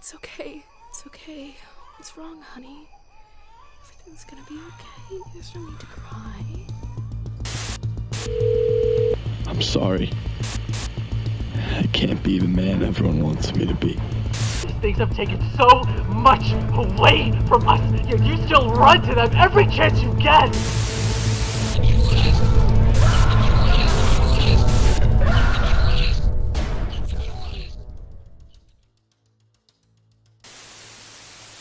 It's okay. It's okay. What's wrong, honey? Everything's gonna be okay. There's no need to cry. I'm sorry. I can't be the man everyone wants me to be. These things have taken so much away from us, yet you still run to them every chance you get!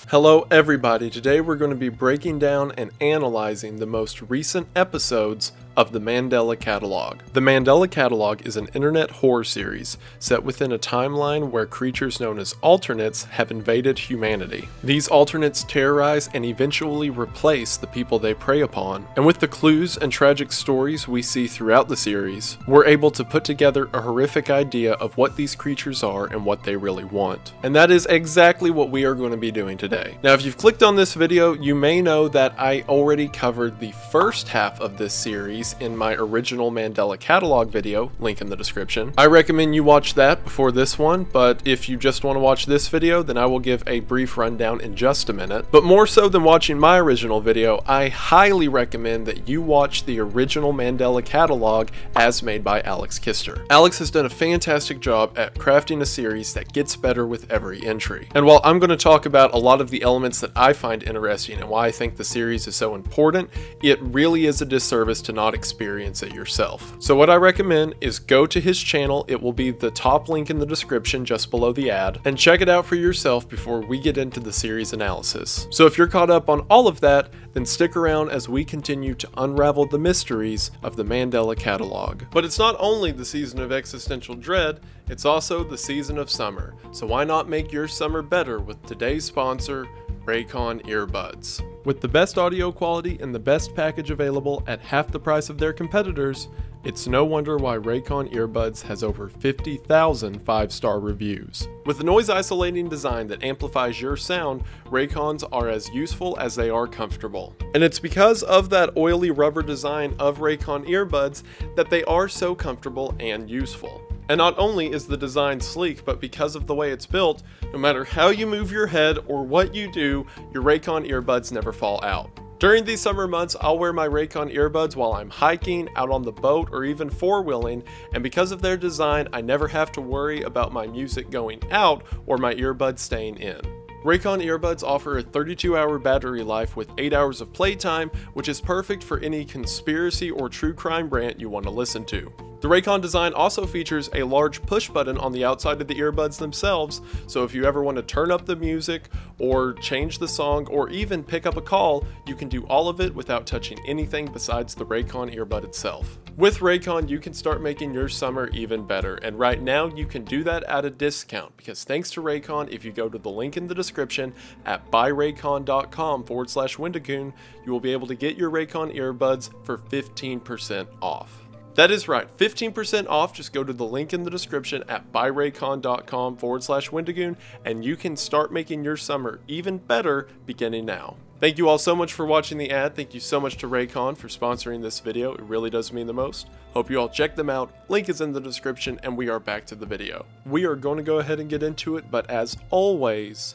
Hello everybody, today we're going to be breaking down and analyzing the most recent episodes of the Mandela Catalogue. The Mandela Catalogue is an internet horror series set within a timeline where creatures known as alternates have invaded humanity. These alternates terrorize and eventually replace the people they prey upon, and with the clues and tragic stories we see throughout the series, we're able to put together a horrific idea of what these creatures are and what they really want. And that is exactly what we are going to be doing today. Now if you've clicked on this video, you may know that I already covered the first half of this series in my original Mandela Catalogue video, link in the description. I recommend you watch that before this one, but if you just want to watch this video, then I will give a brief rundown in just a minute. But more so than watching my original video, I highly recommend that you watch the original Mandela Catalogue as made by Alex Kister. Alex has done a fantastic job at crafting a series that gets better with every entry. And while I'm going to talk about a lot of the elements that I find interesting and why I think the series is so important, it really is a disservice to not experience it yourself. So what I recommend is go to his channel, it will be the top link in the description just below the ad, and check it out for yourself before we get into the series analysis. So if you're caught up on all of that, then stick around as we continue to unravel the mysteries of the Mandela Catalogue. But it's not only the season of existential dread, it's also the season of summer. So why not make your summer better with today's sponsor, Raycon Earbuds. With the best audio quality and the best package available at half the price of their competitors, it's no wonder why Raycon Earbuds has over 50,000 5-star reviews. With a noise isolating design that amplifies your sound, Raycons are as useful as they are comfortable. And it's because of that oily rubber design of Raycon Earbuds that they are so comfortable and useful. And not only is the design sleek, but because of the way it's built, no matter how you move your head or what you do, your Raycon earbuds never fall out. During these summer months, I'll wear my Raycon earbuds while I'm hiking, out on the boat, or even four-wheeling, and because of their design, I never have to worry about my music going out or my earbuds staying in. Raycon earbuds offer a 32-hour battery life with 8 hours of playtime, which is perfect for any conspiracy or true crime rant you want to listen to. The Raycon design also features a large push button on the outside of the earbuds themselves, so if you ever want to turn up the music, or change the song, or even pick up a call, you can do all of it without touching anything besides the Raycon earbud itself. With Raycon, you can start making your summer even better, and right now you can do that at a discount, because thanks to Raycon, if you go to the link in the description at buyraycon.com/Wendigoon, you will be able to get your Raycon earbuds for 15% off. That is right, 15% off. Just go to the link in the description at buyraycon.com/Wendigoon and you can start making your summer even better beginning now. Thank you all so much for watching the ad. Thank you so much to Raycon for sponsoring this video. It really does mean the most. Hope you all check them out. Link is in the description and we are back to the video. We are going to go ahead and get into it, but as always,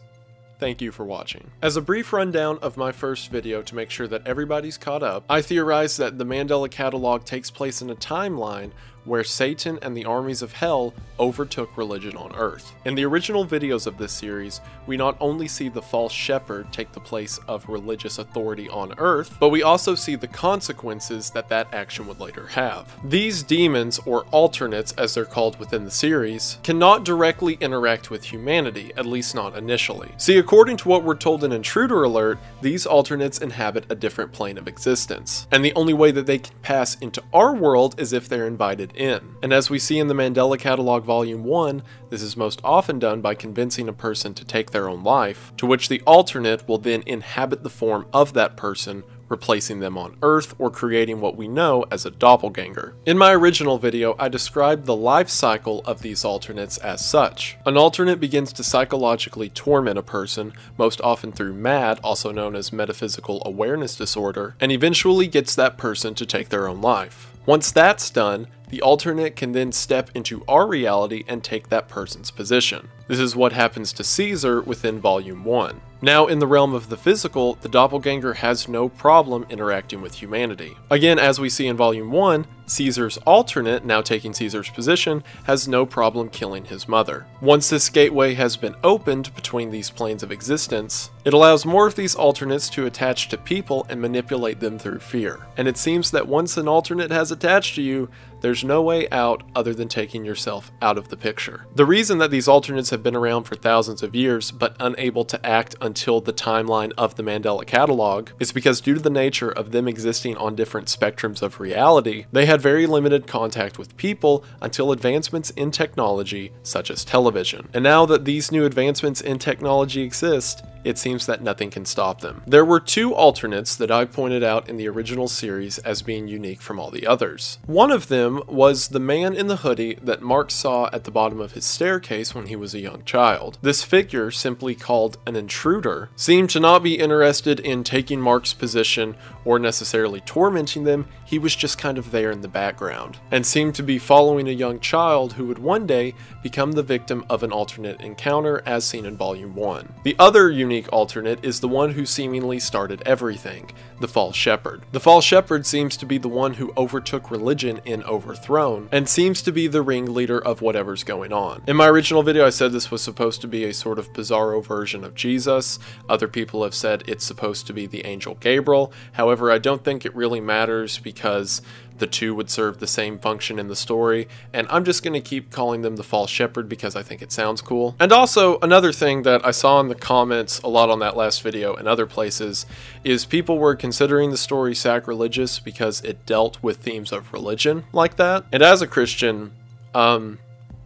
thank you for watching. As a brief rundown of my first video to make sure that everybody's caught up, I theorized that the Mandela Catalogue takes place in a timeline where Satan and the armies of hell overtook religion on Earth. In the original videos of this series, we not only see the false shepherd take the place of religious authority on Earth, but we also see the consequences that that action would later have. These demons, or alternates as they're called within the series, cannot directly interact with humanity, at least not initially. See, according to what we're told in Intruder Alert, these alternates inhabit a different plane of existence, and the only way that they can pass into our world is if they're invited in. And as we see in the Mandela Catalogue Volume 1, this is most often done by convincing a person to take their own life, to which the alternate will then inhabit the form of that person, replacing them on Earth or creating what we know as a doppelganger. In my original video, I described the life cycle of these alternates as such. An alternate begins to psychologically torment a person, most often through MAD, also known as metaphysical awareness disorder, and eventually gets that person to take their own life. Once that's done, the alternate can then step into our reality and take that person's position. This is what happens to Cesar within Volume 1. Now, in the realm of the physical, the doppelganger has no problem interacting with humanity. Again, as we see in Volume 1, Cesar's alternate, now taking Cesar's position, has no problem killing his mother. Once this gateway has been opened between these planes of existence, it allows more of these alternates to attach to people and manipulate them through fear. And it seems that once an alternate has attached to you, there's no way out other than taking yourself out of the picture. The reason that these alternates have been around for thousands of years but unable to act until the timeline of the Mandela Catalogue is because due to the nature of them existing on different spectrums of reality, they had very limited contact with people until advancements in technology such as television. And now that these new advancements in technology exist, it seems that nothing can stop them. There were two alternates that I pointed out in the original series as being unique from all the others. One of them was the man in the hoodie that Mark saw at the bottom of his staircase when he was a young child. This figure, simply called an intruder, seemed to not be interested in taking Mark's position or necessarily tormenting them. He was just kind of there in the background, and seemed to be following a young child who would one day become the victim of an alternate encounter as seen in Volume 1. The other unique alternate is the one who seemingly started everything, the false shepherd. The false shepherd seems to be the one who overtook religion in Overthrown, and seems to be the ringleader of whatever's going on. In my original video I said this was supposed to be a sort of bizarro version of Jesus. Other people have said it's supposed to be the angel Gabriel. However, I don't think it really matters because the two would serve the same function in the story, and I'm just going to keep calling them the false shepherd because I think it sounds cool. And also, another thing that I saw in the comments a lot on that last video and other places is people were considering the story sacrilegious because it dealt with themes of religion like that. And as a Christian,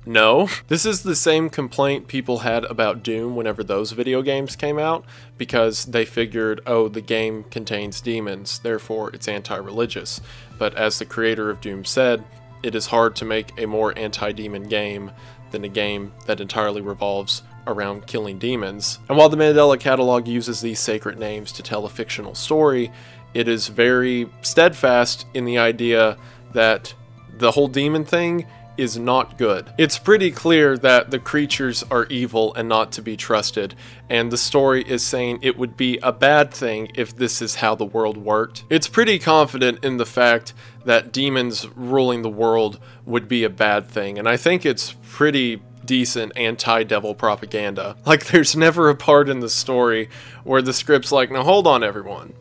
no. This is the same complaint people had about Doom whenever those video games came out, because they figured, oh, the game contains demons, therefore it's anti-religious. But as the creator of Doom said, it is hard to make a more anti-demon game than a game that entirely revolves around killing demons. And while the Mandela Catalogue uses these sacred names to tell a fictional story, it is very steadfast in the idea that the whole demon thing is not good. It's pretty clear that the creatures are evil and not to be trusted, and the story is saying it would be a bad thing if this is how the world worked. It's pretty confident in the fact that demons ruling the world would be a bad thing, and I think it's pretty decent anti-devil propaganda. Like, there's never a part in the story where the script's like, now hold on everyone,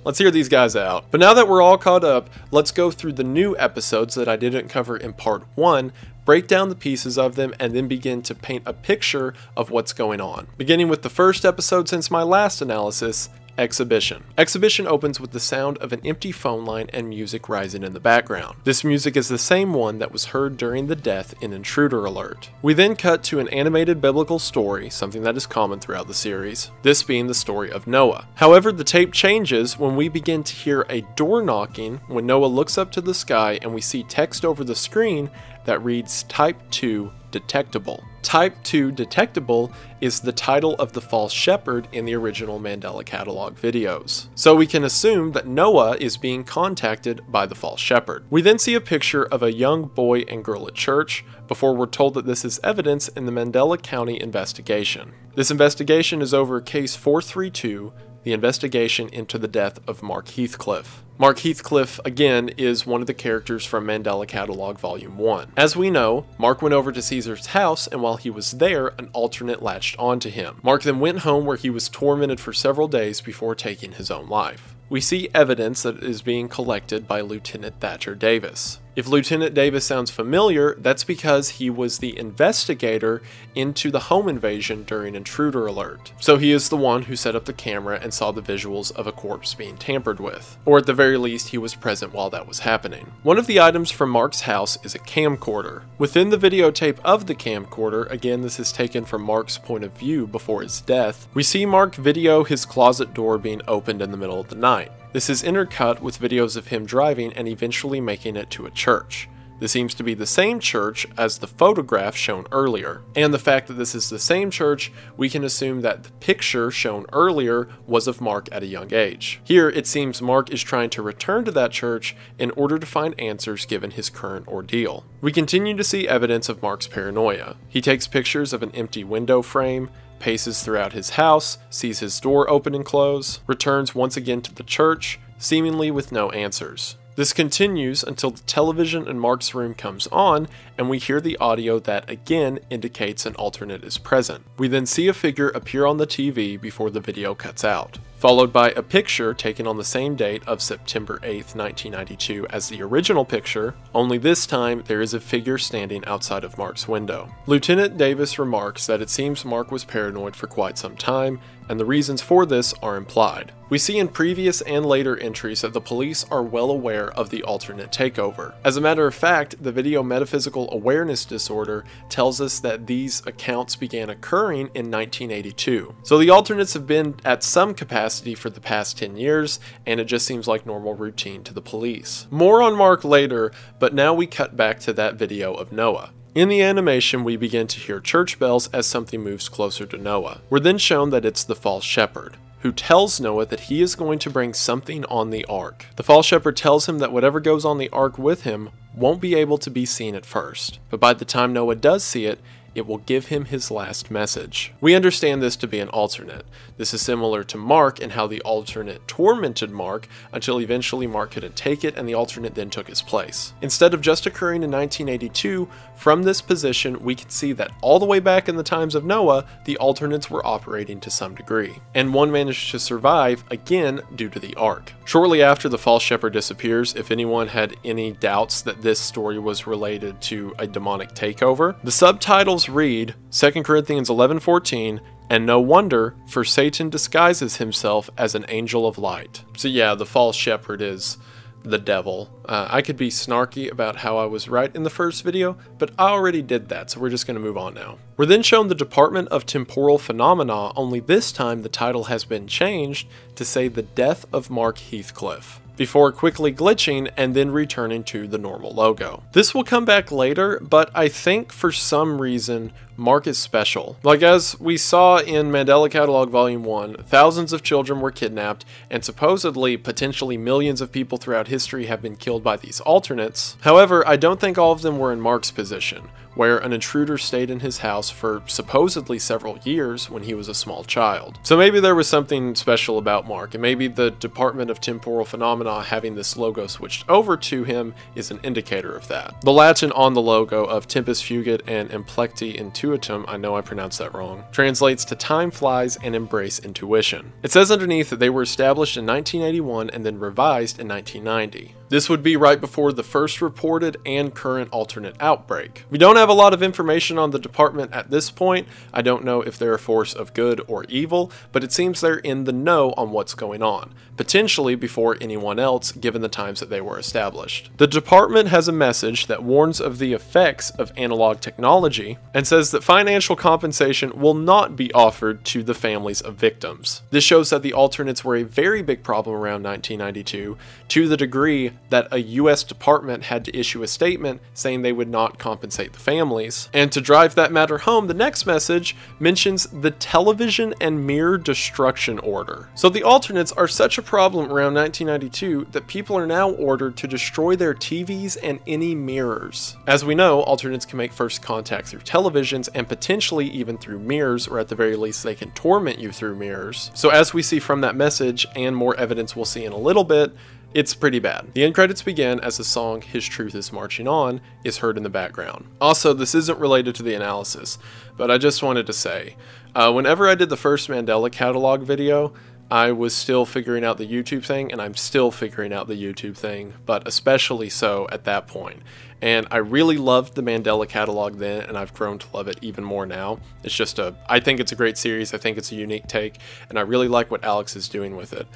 let's hear these guys out. But now that we're all caught up, let's go through the new episodes that I didn't cover in part 1, break down the pieces of them, and then begin to paint a picture of what's going on. Beginning with the first episode since my last analysis, Exhibition. Exhibition opens with the sound of an empty phone line and music rising in the background. This music is the same one that was heard during the death in Intruder Alert. We then cut to an animated biblical story, something that is common throughout the series, this being the story of Noah. However, the tape changes when we begin to hear a door knocking when Noah looks up to the sky and we see text over the screen that reads Type 2 Detectable. Type 2 Detectable is the title of the false shepherd in the original Mandela Catalogue videos. So we can assume that Noah is being contacted by the false shepherd. We then see a picture of a young boy and girl at church before we're told that this is evidence in the Mandela County investigation. This investigation is over case 432, the investigation into the death of Mark Heathcliff. Mark Heathcliff, again, is one of the characters from Mandela Catalogue Volume 1. As we know, Mark went over to Cesar's house, and while he was there, an alternate latched onto him. Mark then went home where he was tormented for several days before taking his own life. We see evidence that is being collected by Lieutenant Thatcher Davis. If Lieutenant Davis sounds familiar, that's because he was the investigator into the home invasion during Intruder Alert. So he is the one who set up the camera and saw the visuals of a corpse being tampered with. Or at the very least, he was present while that was happening. One of the items from Mark's house is a camcorder. Within the videotape of the camcorder, again this is taken from Mark's point of view before his death, we see Mark video his closet door being opened in the middle of the night. This is intercut with videos of him driving and eventually making it to a church. This seems to be the same church as the photograph shown earlier. And the fact that this is the same church, we can assume that the picture shown earlier was of Mark at a young age. Here, it seems Mark is trying to return to that church in order to find answers given his current ordeal. We continue to see evidence of Mark's paranoia. He takes pictures of an empty window frame, paces throughout his house, sees his door open and close, returns once again to the church, seemingly with no answers. This continues until the television in Mark's room comes on and we hear the audio that again indicates an alternate is present. We then see a figure appear on the TV before the video cuts out, followed by a picture taken on the same date of September 8th, 1992 as the original picture, only this time there is a figure standing outside of Mark's window. Lieutenant Davis remarks that it seems Mark was paranoid for quite some time, and the reasons for this are implied. We see in previous and later entries that the police are well aware of the alternate takeover. As a matter of fact, the video metaphysical awareness disorder tells us that these accounts began occurring in 1982. So the alternates have been at some capacity for the past 10 years, and it just seems like normal routine to the police. More on Mark later, but now we cut back to that video of Noah. In the animation, we begin to hear church bells as something moves closer to Noah. We're then shown that it's the false shepherd, who tells Noah that he is going to bring something on the ark. The false shepherd tells him that whatever goes on the ark with him won't be able to be seen at first, but by the time Noah does see it, it will give him his last message. We understand this to be an alternate. This is similar to Mark and how the alternate tormented Mark until eventually Mark couldn't take it and the alternate then took his place. Instead of just occurring in 1982, from this position we can see that all the way back in the times of Noah, the alternates were operating to some degree. And one managed to survive, again due to the ark. Shortly after the false shepherd disappears, if anyone had any doubts that this story was related to a demonic takeover, the subtitles read 2 Corinthians 11:14, and no wonder, for Satan disguises himself as an angel of light. So yeah, the false shepherd is the devil. I could be snarky about how I was right in the first video, but I already did that, so we're just going to move on now. We're then shown the Department of Temporal Phenomena, only this time the title has been changed to say the death of Mark Heathcliff, before quickly glitching and then returning to the normal logo. This will come back later, but I think for some reason Mark is special. Like as we saw in Mandela Catalogue Volume 1, thousands of children were kidnapped and supposedly potentially millions of people throughout history have been killed by these alternates. However, I don't think all of them were in Mark's position, where an intruder stayed in his house for supposedly several years when he was a small child. So maybe there was something special about Mark, and maybe the Department of Temporal Phenomena having this logo switched over to him is an indicator of that. The Latin on the logo of Tempus Fugit and Implecti Intuitum, I know I pronounced that wrong, translates to time flies and embrace intuition. It says underneath that they were established in 1981 and then revised in 1990. This would be right before the first reported and current alternate outbreak. We don't have a lot of information on the department at this point. I don't know if they're a force of good or evil, but it seems they're in the know on what's going on, potentially before anyone else given the times that they were established. The department has a message that warns of the effects of analog technology and says that financial compensation will not be offered to the families of victims. This shows that the alternates were a very big problem around 1992, to the degree that a US department had to issue a statement saying they would not compensate the families. And to drive that matter home, the next message mentions the television and mirror destruction order. So the alternates are such a problem around 1992 that people are now ordered to destroy their TVs and any mirrors. As we know, alternates can make first contact through televisions and potentially even through mirrors, or at the very least they can torment you through mirrors. So as we see from that message, and more evidence we'll see in a little bit, it's pretty bad. The end credits begin as the song His Truth Is Marching On is heard in the background. Also, this isn't related to the analysis, but I just wanted to say, whenever I did the first Mandela Catalogue video, I was still figuring out the YouTube thing, and I'm still figuring out the YouTube thing, but especially so at that point. And I really loved the Mandela Catalogue then, and I've grown to love it even more now. It's just I think it's a great series, I think it's a unique take, and I really like what Alex is doing with it.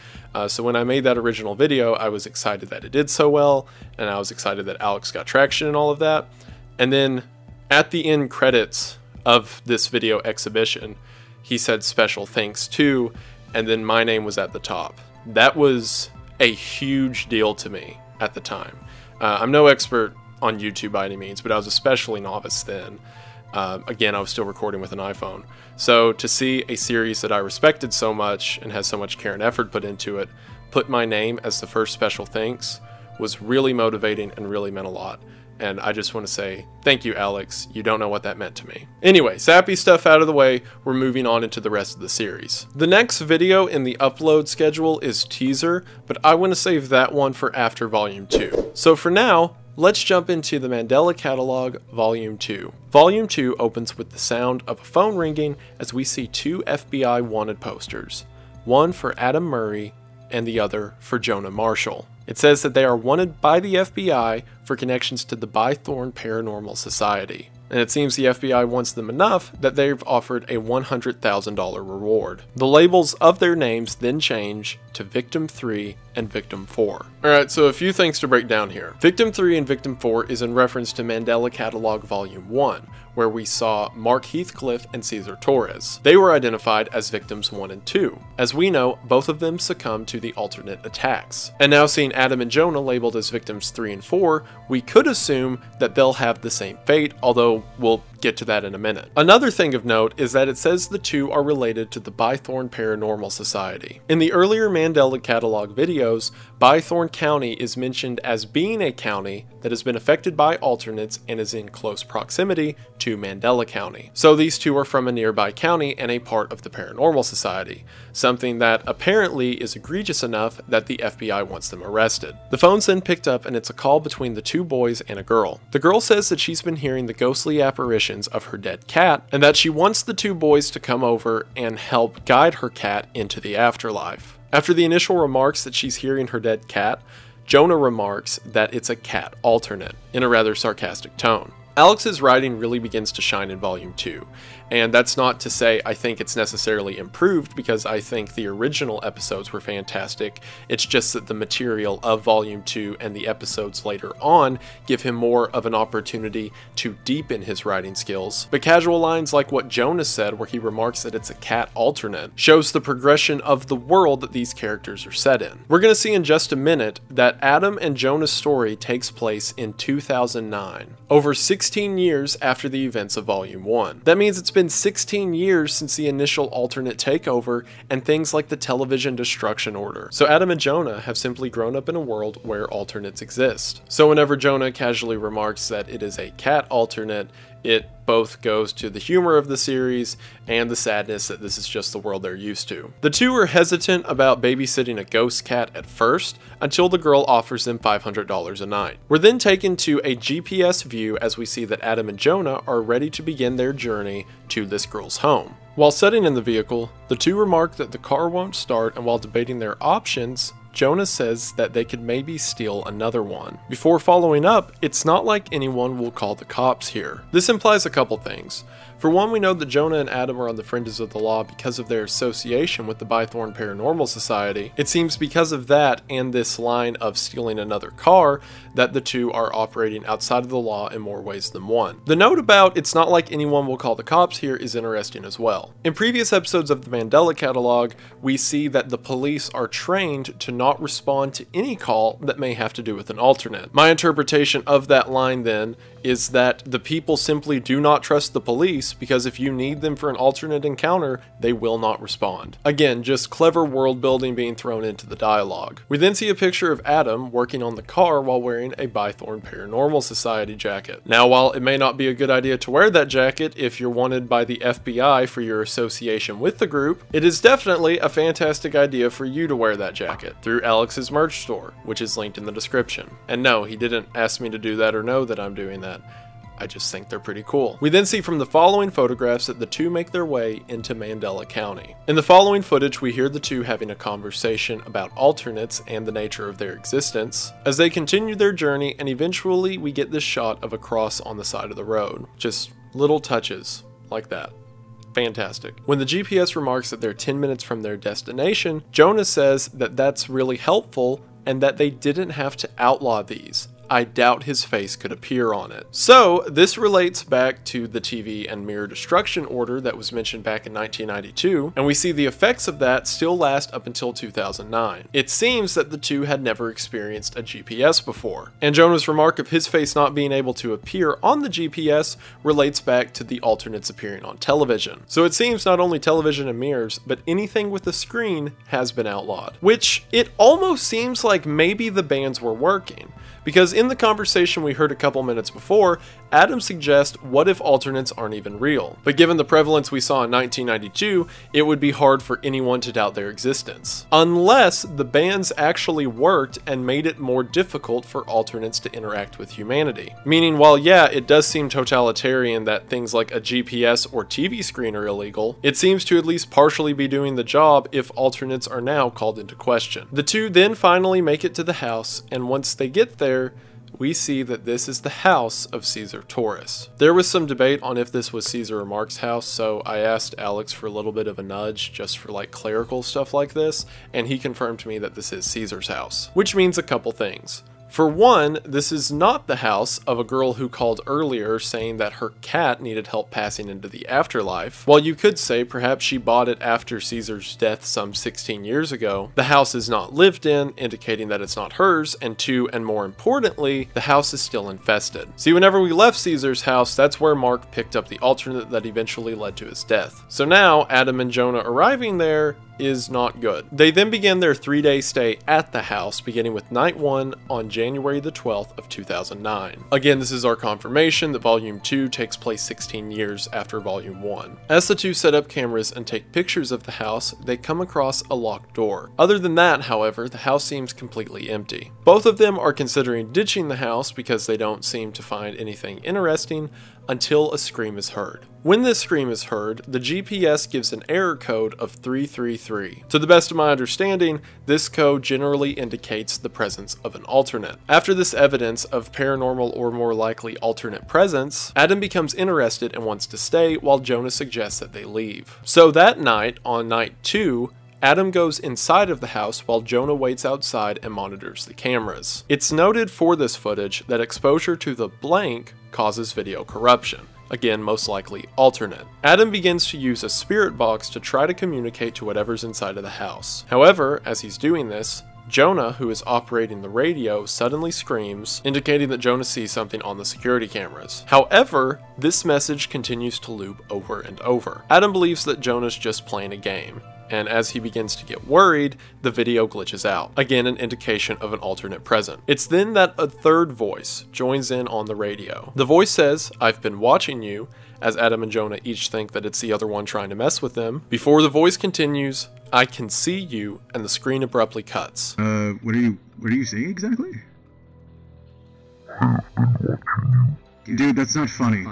So when I made that original video, I was excited that it did so well, and I was excited that Alex got traction and all of that. And then at the end credits of this video exhibition, he said special thanks to, and then my name was at the top. That was a huge deal to me at the time. I'm no expert on YouTube by any means, but I was especially novice then. Again, I was still recording with an iPhone. So to see a series that I respected so much and has so much care and effort put into it, put my name as the first special thanks, was really motivating and really meant a lot. And I just want to say, thank you, Alex. You don't know what that meant to me. Anyway, sappy stuff out of the way, we're moving on into the rest of the series. The next video in the upload schedule is Cesar, but I want to save that one for after Volume 2. So for now, let's jump into the Mandela Catalogue Volume 2. Volume 2 opens with the sound of a phone ringing as we see two FBI wanted posters. One for Adam Murray and the other for Jonah Marshall. It says that they are wanted by the FBI for connections to the Bythorn Paranormal Society. And it seems the FBI wants them enough that they've offered a $100,000 reward. The labels of their names then change to Victim 3 and Victim 4. Alright, so a few things to break down here. Victim 3 and Victim 4 is in reference to Mandela Catalogue Volume 1, where we saw Mark Heathcliff and Cesar Torres. They were identified as Victims 1 and 2. As we know, both of them succumbed to the alternate attacks. And now seeing Adam and Jonah labeled as Victims 3 and 4, we could assume that they'll have the same fate, although we'll get to that in a minute. Another thing of note is that it says the two are related to the Bythorn Paranormal Society. In the earlier Mandela Catalogue videos, Bythorn County is mentioned as being a county that has been affected by alternates and is in close proximity to Mandela County. So these two are from a nearby county and a part of the Paranormal Society, something that apparently is egregious enough that the FBI wants them arrested. The phone's then picked up and it's a call between the two boys and a girl. The girl says that she's been hearing the ghostly apparitions of her dead cat and that she wants the two boys to come over and help guide her cat into the afterlife. After the initial remarks that she's hearing her dead cat, Jonah remarks that it's a cat alternate in a rather sarcastic tone. Alex's writing really begins to shine in Volume 2, and that's not to say I think it's necessarily improved, because I think the original episodes were fantastic. It's just that the material of Volume 2 and the episodes later on give him more of an opportunity to deepen his writing skills. But casual lines like what Jonah said, where he remarks that it's a cat alternate, shows the progression of the world that these characters are set in. We're going to see in just a minute that Adam and Jonah's story takes place in 2009, over 16 years after the events of Volume 1. That means it's been 16 years since the initial alternate takeover and things like the television destruction order. So Adam and Jonah have simply grown up in a world where alternates exist. So whenever Jonah casually remarks that it is a cat alternate, it both goes to the humor of the series and the sadness that this is just the world they're used to. The two are hesitant about babysitting a ghost cat at first, until the girl offers them $500 a night. We're then taken to a GPS view as we see that Adam and Jonah are ready to begin their journey to this girl's home. While sitting in the vehicle, the two remark that the car won't start, and while debating their options, Jonah says that they could maybe steal another one. Before following up, it's not like anyone will call the cops here. This implies a couple things. For one, we know that Jonah and Adam are on the fringes of the law because of their association with the Bythorn Paranormal Society. It seems because of that and this line of stealing another car that the two are operating outside of the law in more ways than one. The note about it's not like anyone will call the cops here is interesting as well. In previous episodes of the Mandela Catalogue, we see that the police are trained to not respond to any call that may have to do with an alternate. My interpretation of that line then is that the people simply do not trust the police, because if you need them for an alternate encounter, they will not respond. Again, just clever world building being thrown into the dialogue. We then see a picture of Adam working on the car while wearing a Bythorn Paranormal Society jacket. Now, while it may not be a good idea to wear that jacket if you're wanted by the FBI for your association with the group, it is definitely a fantastic idea for you to wear that jacket through Alex's merch store, which is linked in the description. And no, he didn't ask me to do that or know that I'm doing that. I just think they're pretty cool. We then see from the following photographs that the two make their way into Mandela County. In the following footage, we hear the two having a conversation about alternates and the nature of their existence as they continue their journey, and eventually we get this shot of a cross on the side of the road. Just little touches like that. Fantastic. When the GPS remarks that they're 10 minutes from their destination, Jonah says that that's really helpful and that they didn't have to outlaw these. I doubt his face could appear on it. So this relates back to the TV and mirror destruction order that was mentioned back in 1992, and we see the effects of that still last up until 2009. It seems that the two had never experienced a GPS before, and Jonah's remark of his face not being able to appear on the GPS relates back to the alternates appearing on television. So it seems not only television and mirrors, but anything with a screen has been outlawed. Which, it almost seems like maybe the bans were working, because in the conversation we heard a couple minutes before, Adam suggests what if alternates aren't even real? But given the prevalence we saw in 1992, it would be hard for anyone to doubt their existence. Unless the bans actually worked and made it more difficult for alternates to interact with humanity. Meaning, while yeah, it does seem totalitarian that things like a GPS or TV screen are illegal, it seems to at least partially be doing the job if alternates are now called into question. The two then finally make it to the house, and once they get there, we see that this is the house of Cesar Torres. There was some debate on if this was Cesar or Mark's house, so I asked Alex for a little bit of a nudge just for like clerical stuff like this, and he confirmed to me that this is Cesar's house, which means a couple things. For one, this is not the house of a girl who called earlier saying that her cat needed help passing into the afterlife. While you could say perhaps she bought it after Cesar's death some 16 years ago, the house is not lived in, indicating that it's not hers, and two, and more importantly, the house is still infested. See, whenever we left Cesar's house, that's where Mark picked up the alternate that eventually led to his death. So now, Adam and Jonah arriving there is not good. They then begin their 3-day stay at the house, beginning with night 1 on January the 12th of 2009. Again, this is our confirmation that Volume 2 takes place 16 years after Volume 1. As the two set up cameras and take pictures of the house, they come across a locked door. Other than that, however, the house seems completely empty. Both of them are considering ditching the house because they don't seem to find anything interesting until a scream is heard. When this scream is heard, the GPS gives an error code of 333. To the best of my understanding, this code generally indicates the presence of an alternate. After this evidence of paranormal or more likely alternate presence, Adam becomes interested and wants to stay while Jonah suggests that they leave. So that night, on night 2, Adam goes inside of the house while Jonah waits outside and monitors the cameras. It's noted for this footage that exposure to the blank causes video corruption. Again, most likely alternate. Adam begins to use a spirit box to try to communicate to whatever's inside of the house. However, as he's doing this, Jonah, who is operating the radio, suddenly screams, indicating that Jonah sees something on the security cameras. However, this message continues to loop over and over. Adam believes that Jonah's just playing a game, and as he begins to get worried, the video glitches out. Again, an indication of an alternate present. It's then that a third voice joins in on the radio. The voice says, "I've been watching you," as Adam and Jonah each think that it's the other one trying to mess with them. Before the voice continues, "I can see you," and the screen abruptly cuts. What are you saying exactly? Dude, that's not funny.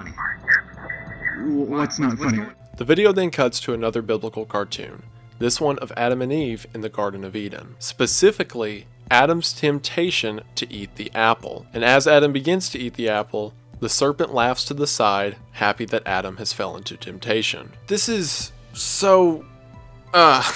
What's not funny? The video then cuts to another biblical cartoon. This one of Adam and Eve in the Garden of Eden. Specifically, Adam's temptation to eat the apple. And as Adam begins to eat the apple, the serpent laughs to the side, happy that Adam has fell into temptation. This is so...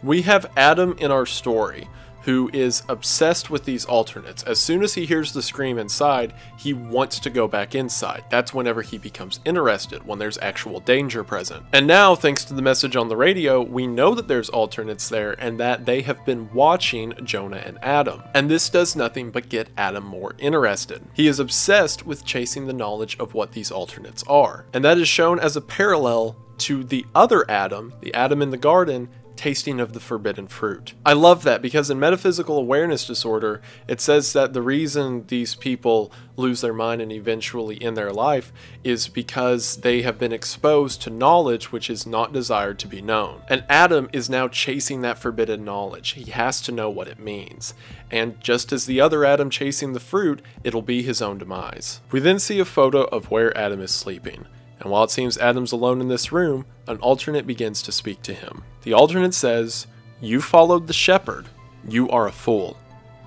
We have Adam in our story, who is obsessed with these alternates. As soon as he hears the scream inside, he wants to go back inside. That's whenever he becomes interested, when there's actual danger present. And now, thanks to the message on the radio, we know that there's alternates there and that they have been watching Jonah and Adam. And this does nothing but get Adam more interested. He is obsessed with chasing the knowledge of what these alternates are. And that is shown as a parallel to the other Adam, the Adam in the garden, tasting of the forbidden fruit. I love that because in metaphysical awareness disorder, it says that the reason these people lose their mind and eventually end their life is because they have been exposed to knowledge which is not desired to be known. And Adam is now chasing that forbidden knowledge. He has to know what it means. And just as the other Adam chasing the fruit, it'll be his own demise. We then see a photo of where Adam is sleeping. And while it seems Adam's alone in this room, an alternate begins to speak to him. The alternate says, "You followed the shepherd. You are a fool.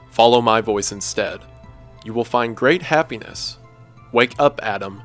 Follow my voice instead. You will find great happiness. Wake up, Adam.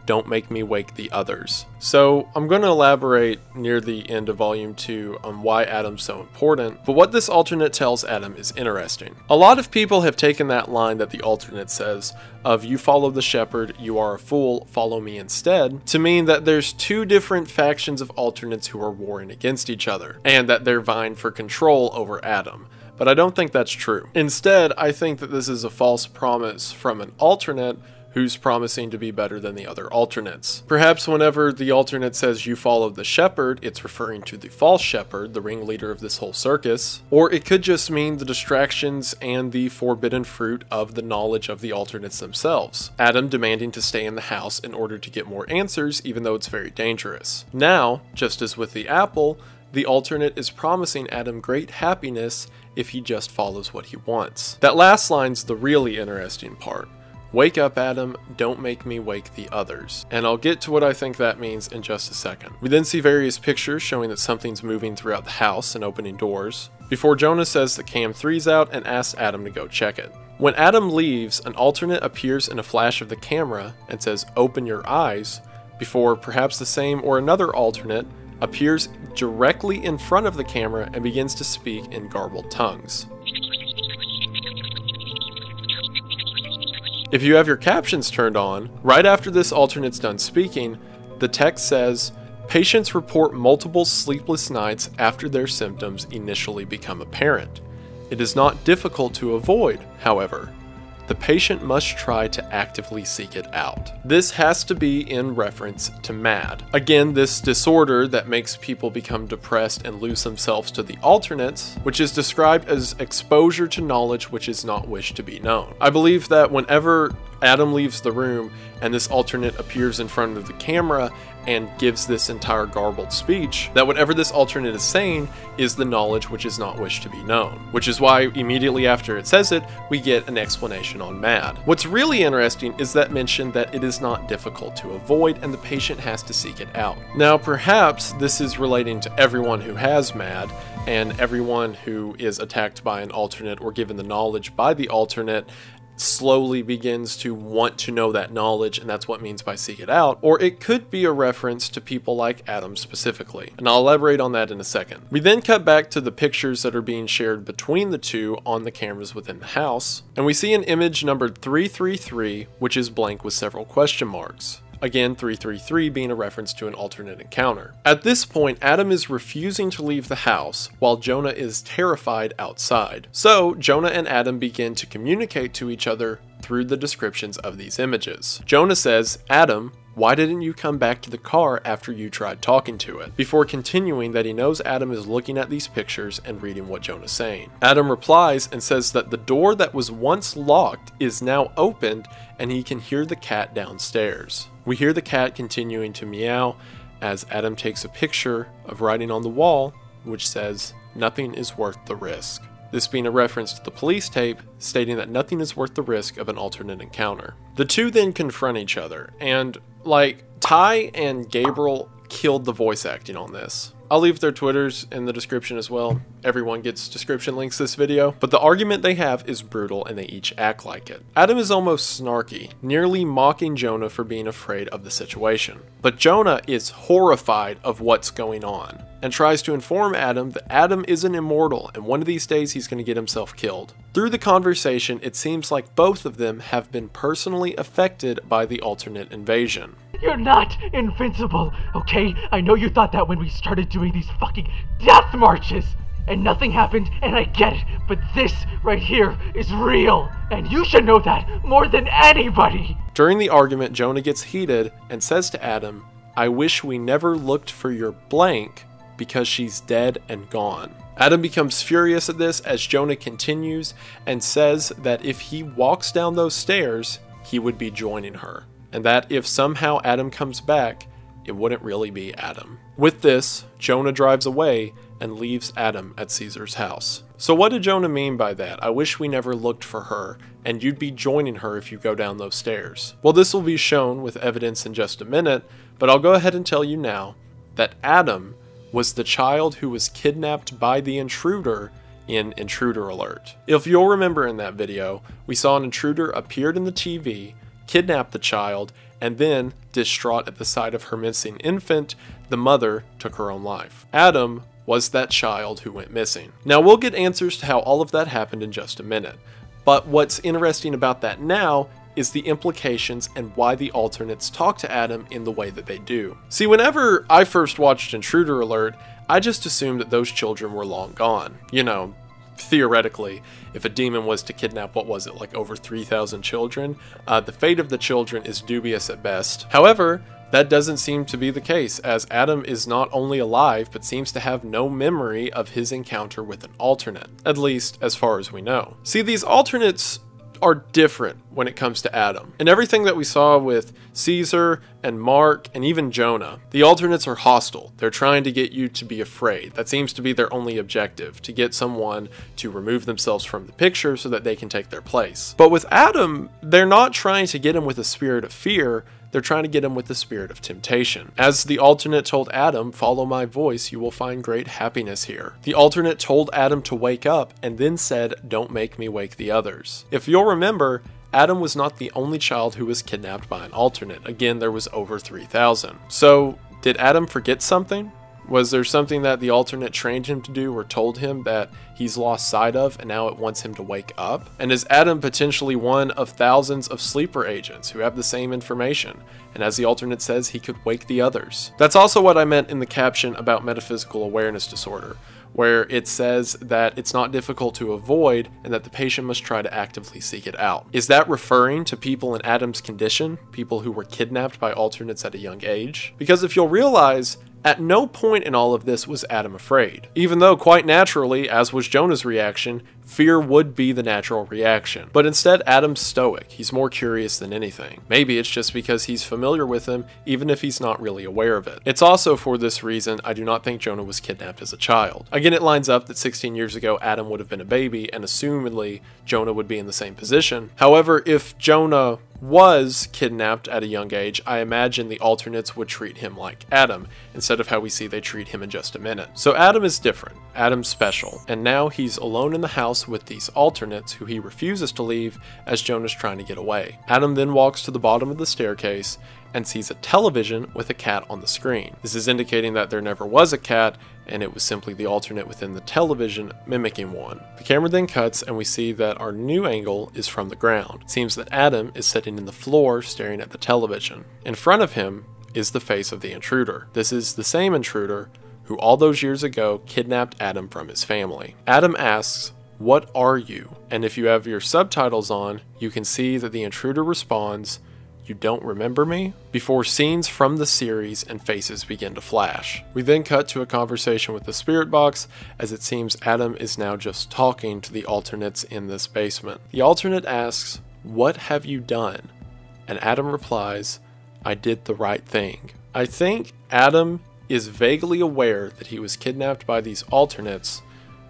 don't make me wake the others. So I'm going to elaborate near the end of Volume 2 on why Adam's so important, but what this alternate tells Adam is interesting. A lot of people have taken that line that the alternate says, of "you follow the shepherd, you are a fool, follow me instead," to mean that there's two different factions of alternates who are warring against each other, and that they're vying for control over Adam. But I don't think that's true. Instead, I think that this is a false promise from an alternate who's promising to be better than the other alternates. Perhaps whenever the alternate says "you follow the shepherd," it's referring to the false shepherd, the ringleader of this whole circus. Or it could just mean the distractions and the forbidden fruit of the knowledge of the alternates themselves. Adam demanding to stay in the house in order to get more answers, even though it's very dangerous. Now, just as with the apple, the alternate is promising Adam great happiness if he just follows what he wants. That last line's the really interesting part. "Wake up, Adam, don't make me wake the others." And I'll get to what I think that means in just a second. We then see various pictures showing that something's moving throughout the house and opening doors, before Jonah says that Cam 3's out and asks Adam to go check it. When Adam leaves, an alternate appears in a flash of the camera and says, "Open your eyes," before perhaps the same or another alternate appears directly in front of the camera and begins to speak in garbled tongues. If you have your captions turned on, right after this alternate's done speaking, the text says, "Patients report multiple sleepless nights after their symptoms initially become apparent. It is not difficult to avoid, however. The patient must try to actively seek it out." This has to be in reference to MAD. Again, this disorder that makes people become depressed and lose themselves to the alternates, which is described as exposure to knowledge which is not wished to be known. I believe that whenever Adam leaves the room and this alternate appears in front of the camera and gives this entire garbled speech, that whatever this alternate is saying is the knowledge which is not wished to be known. Which is why immediately after it says it, we get an explanation on MAD. What's really interesting is that mention that it is not difficult to avoid and the patient has to seek it out. Now perhaps this is relating to everyone who has MAD, and everyone who is attacked by an alternate or given the knowledge by the alternate slowly begins to want to know that knowledge, and that's what it means by seek it out. Or it could be a reference to people like Adam specifically, and I'll elaborate on that in a second. We then cut back to the pictures that are being shared between the two on the cameras within the house, and we see an image numbered 333, which is blank with several question marks. Again, 333 being a reference to an alternate encounter. At this point, Adam is refusing to leave the house, while Jonah is terrified outside. So, Jonah and Adam begin to communicate to each other through the descriptions of these images. Jonah says, "Adam, why didn't you come back to the car after you tried talking to it?" Before continuing that he knows Adam is looking at these pictures and reading what Jonah's saying. Adam replies and says that the door that was once locked is now opened and he can hear the cat downstairs. We hear the cat continuing to meow as Adam takes a picture of writing on the wall which says, "Nothing is worth the risk." This being a reference to the police tape stating that nothing is worth the risk of an alternate encounter. The two then confront each other, and Ty and Gabriel killed the voice acting on this. I'll leave their Twitters in the description as well. Everyone gets description links this video. But the argument they have is brutal and they each act like it. Adam is almost snarky, nearly mocking Jonah for being afraid of the situation. But Jonah is horrified of what's going on and tries to inform Adam that Adam is an immortal and one of these days he's going to get himself killed. Through the conversation, it seems like both of them have been personally affected by the alternate invasion. You're not invincible, okay? I know you thought that when we started doing these fucking death marches, and nothing happened, and I get it, but this right here is real, and you should know that more than anybody! During the argument, Jonah gets heated and says to Adam, "I wish we never looked for your blank because she's dead and gone." Adam becomes furious at this as Jonah continues and says that if he walks down those stairs, he would be joining her. And that if somehow Adam comes back, it wouldn't really be Adam. With this, Jonah drives away and leaves Adam at Cesar's house. So what did Jonah mean by that? "I wish we never looked for her, and you'd be joining her if you go down those stairs." Well, this will be shown with evidence in just a minute, but I'll go ahead and tell you now that Adam was the child who was kidnapped by the intruder in Intruder Alert. If you'll remember in that video, we saw an intruder appeared in the TV, kidnapped the child, and then distraught at the sight of her missing infant, the mother took her own life. Adam was that child who went missing. Now we'll get answers to how all of that happened in just a minute, but what's interesting about that now is the implications and why the alternates talk to Adam in the way that they do. See, whenever I first watched Intruder Alert, I just assumed that those children were long gone. You know, theoretically, if a demon was to kidnap, what was it, like over 3,000 children, the fate of the children is dubious at best. However, that doesn't seem to be the case, as Adam is not only alive, but seems to have no memory of his encounter with an alternate, at least as far as we know. See, these alternates are different when it comes to Adam. And everything that we saw with Cesar and Mark and even Jonah, the alternates are hostile. They're trying to get you to be afraid. That seems to be their only objective, to get someone to remove themselves from the picture so that they can take their place. But with Adam, they're not trying to get him with a spirit of fear, they're trying to get him with the spirit of temptation. As the alternate told Adam, "Follow my voice, you will find great happiness here." The alternate told Adam to wake up and then said, "Don't make me wake the others." If you'll remember, Adam was not the only child who was kidnapped by an alternate. Again, there was over 3,000. So, did Adam forget something? Was there something that the alternate trained him to do or told him that he's lost sight of and now it wants him to wake up? And is Adam potentially one of thousands of sleeper agents who have the same information? And as the alternate says, he could wake the others. That's also what I meant in the caption about metaphysical awareness disorder, where it says that it's not difficult to avoid and that the patient must try to actively seek it out. Is that referring to people in Adam's condition, people who were kidnapped by alternates at a young age? Because if you'll realize, at no point in all of this was Adam afraid. Even though, quite naturally, as was Jonah's reaction, fear would be the natural reaction. But instead, Adam's stoic. He's more curious than anything. Maybe it's just because he's familiar with him, even if he's not really aware of it. It's also for this reason I do not think Jonah was kidnapped as a child. Again, it lines up that 16 years ago, Adam would have been a baby, and assumedly, Jonah would be in the same position. However, if Jonah was kidnapped at a young age, I imagine the alternates would treat him like Adam, instead of how we see they treat him in just a minute. So Adam is different. Adam's special. And now he's alone in the house with these alternates who he refuses to leave as Jonah's trying to get away. Adam then walks to the bottom of the staircase and sees a television with a cat on the screen. This is indicating that there never was a cat, and it was simply the alternate within the television mimicking one. The camera then cuts and we see that our new angle is from the ground. It seems that Adam is sitting in the floor staring at the television. In front of him is the face of the intruder. This is the same intruder who all those years ago kidnapped Adam from his family. Adam asks, "What are you?" And if you have your subtitles on, you can see that the intruder responds, "You don't remember me?" before scenes from the series and faces begin to flash. We then cut to a conversation with the spirit box, as it seems Adam is now just talking to the alternates in this basement. The alternate asks, "What have you done?" And Adam replies, "I did the right thing." I think Adam is vaguely aware that he was kidnapped by these alternates,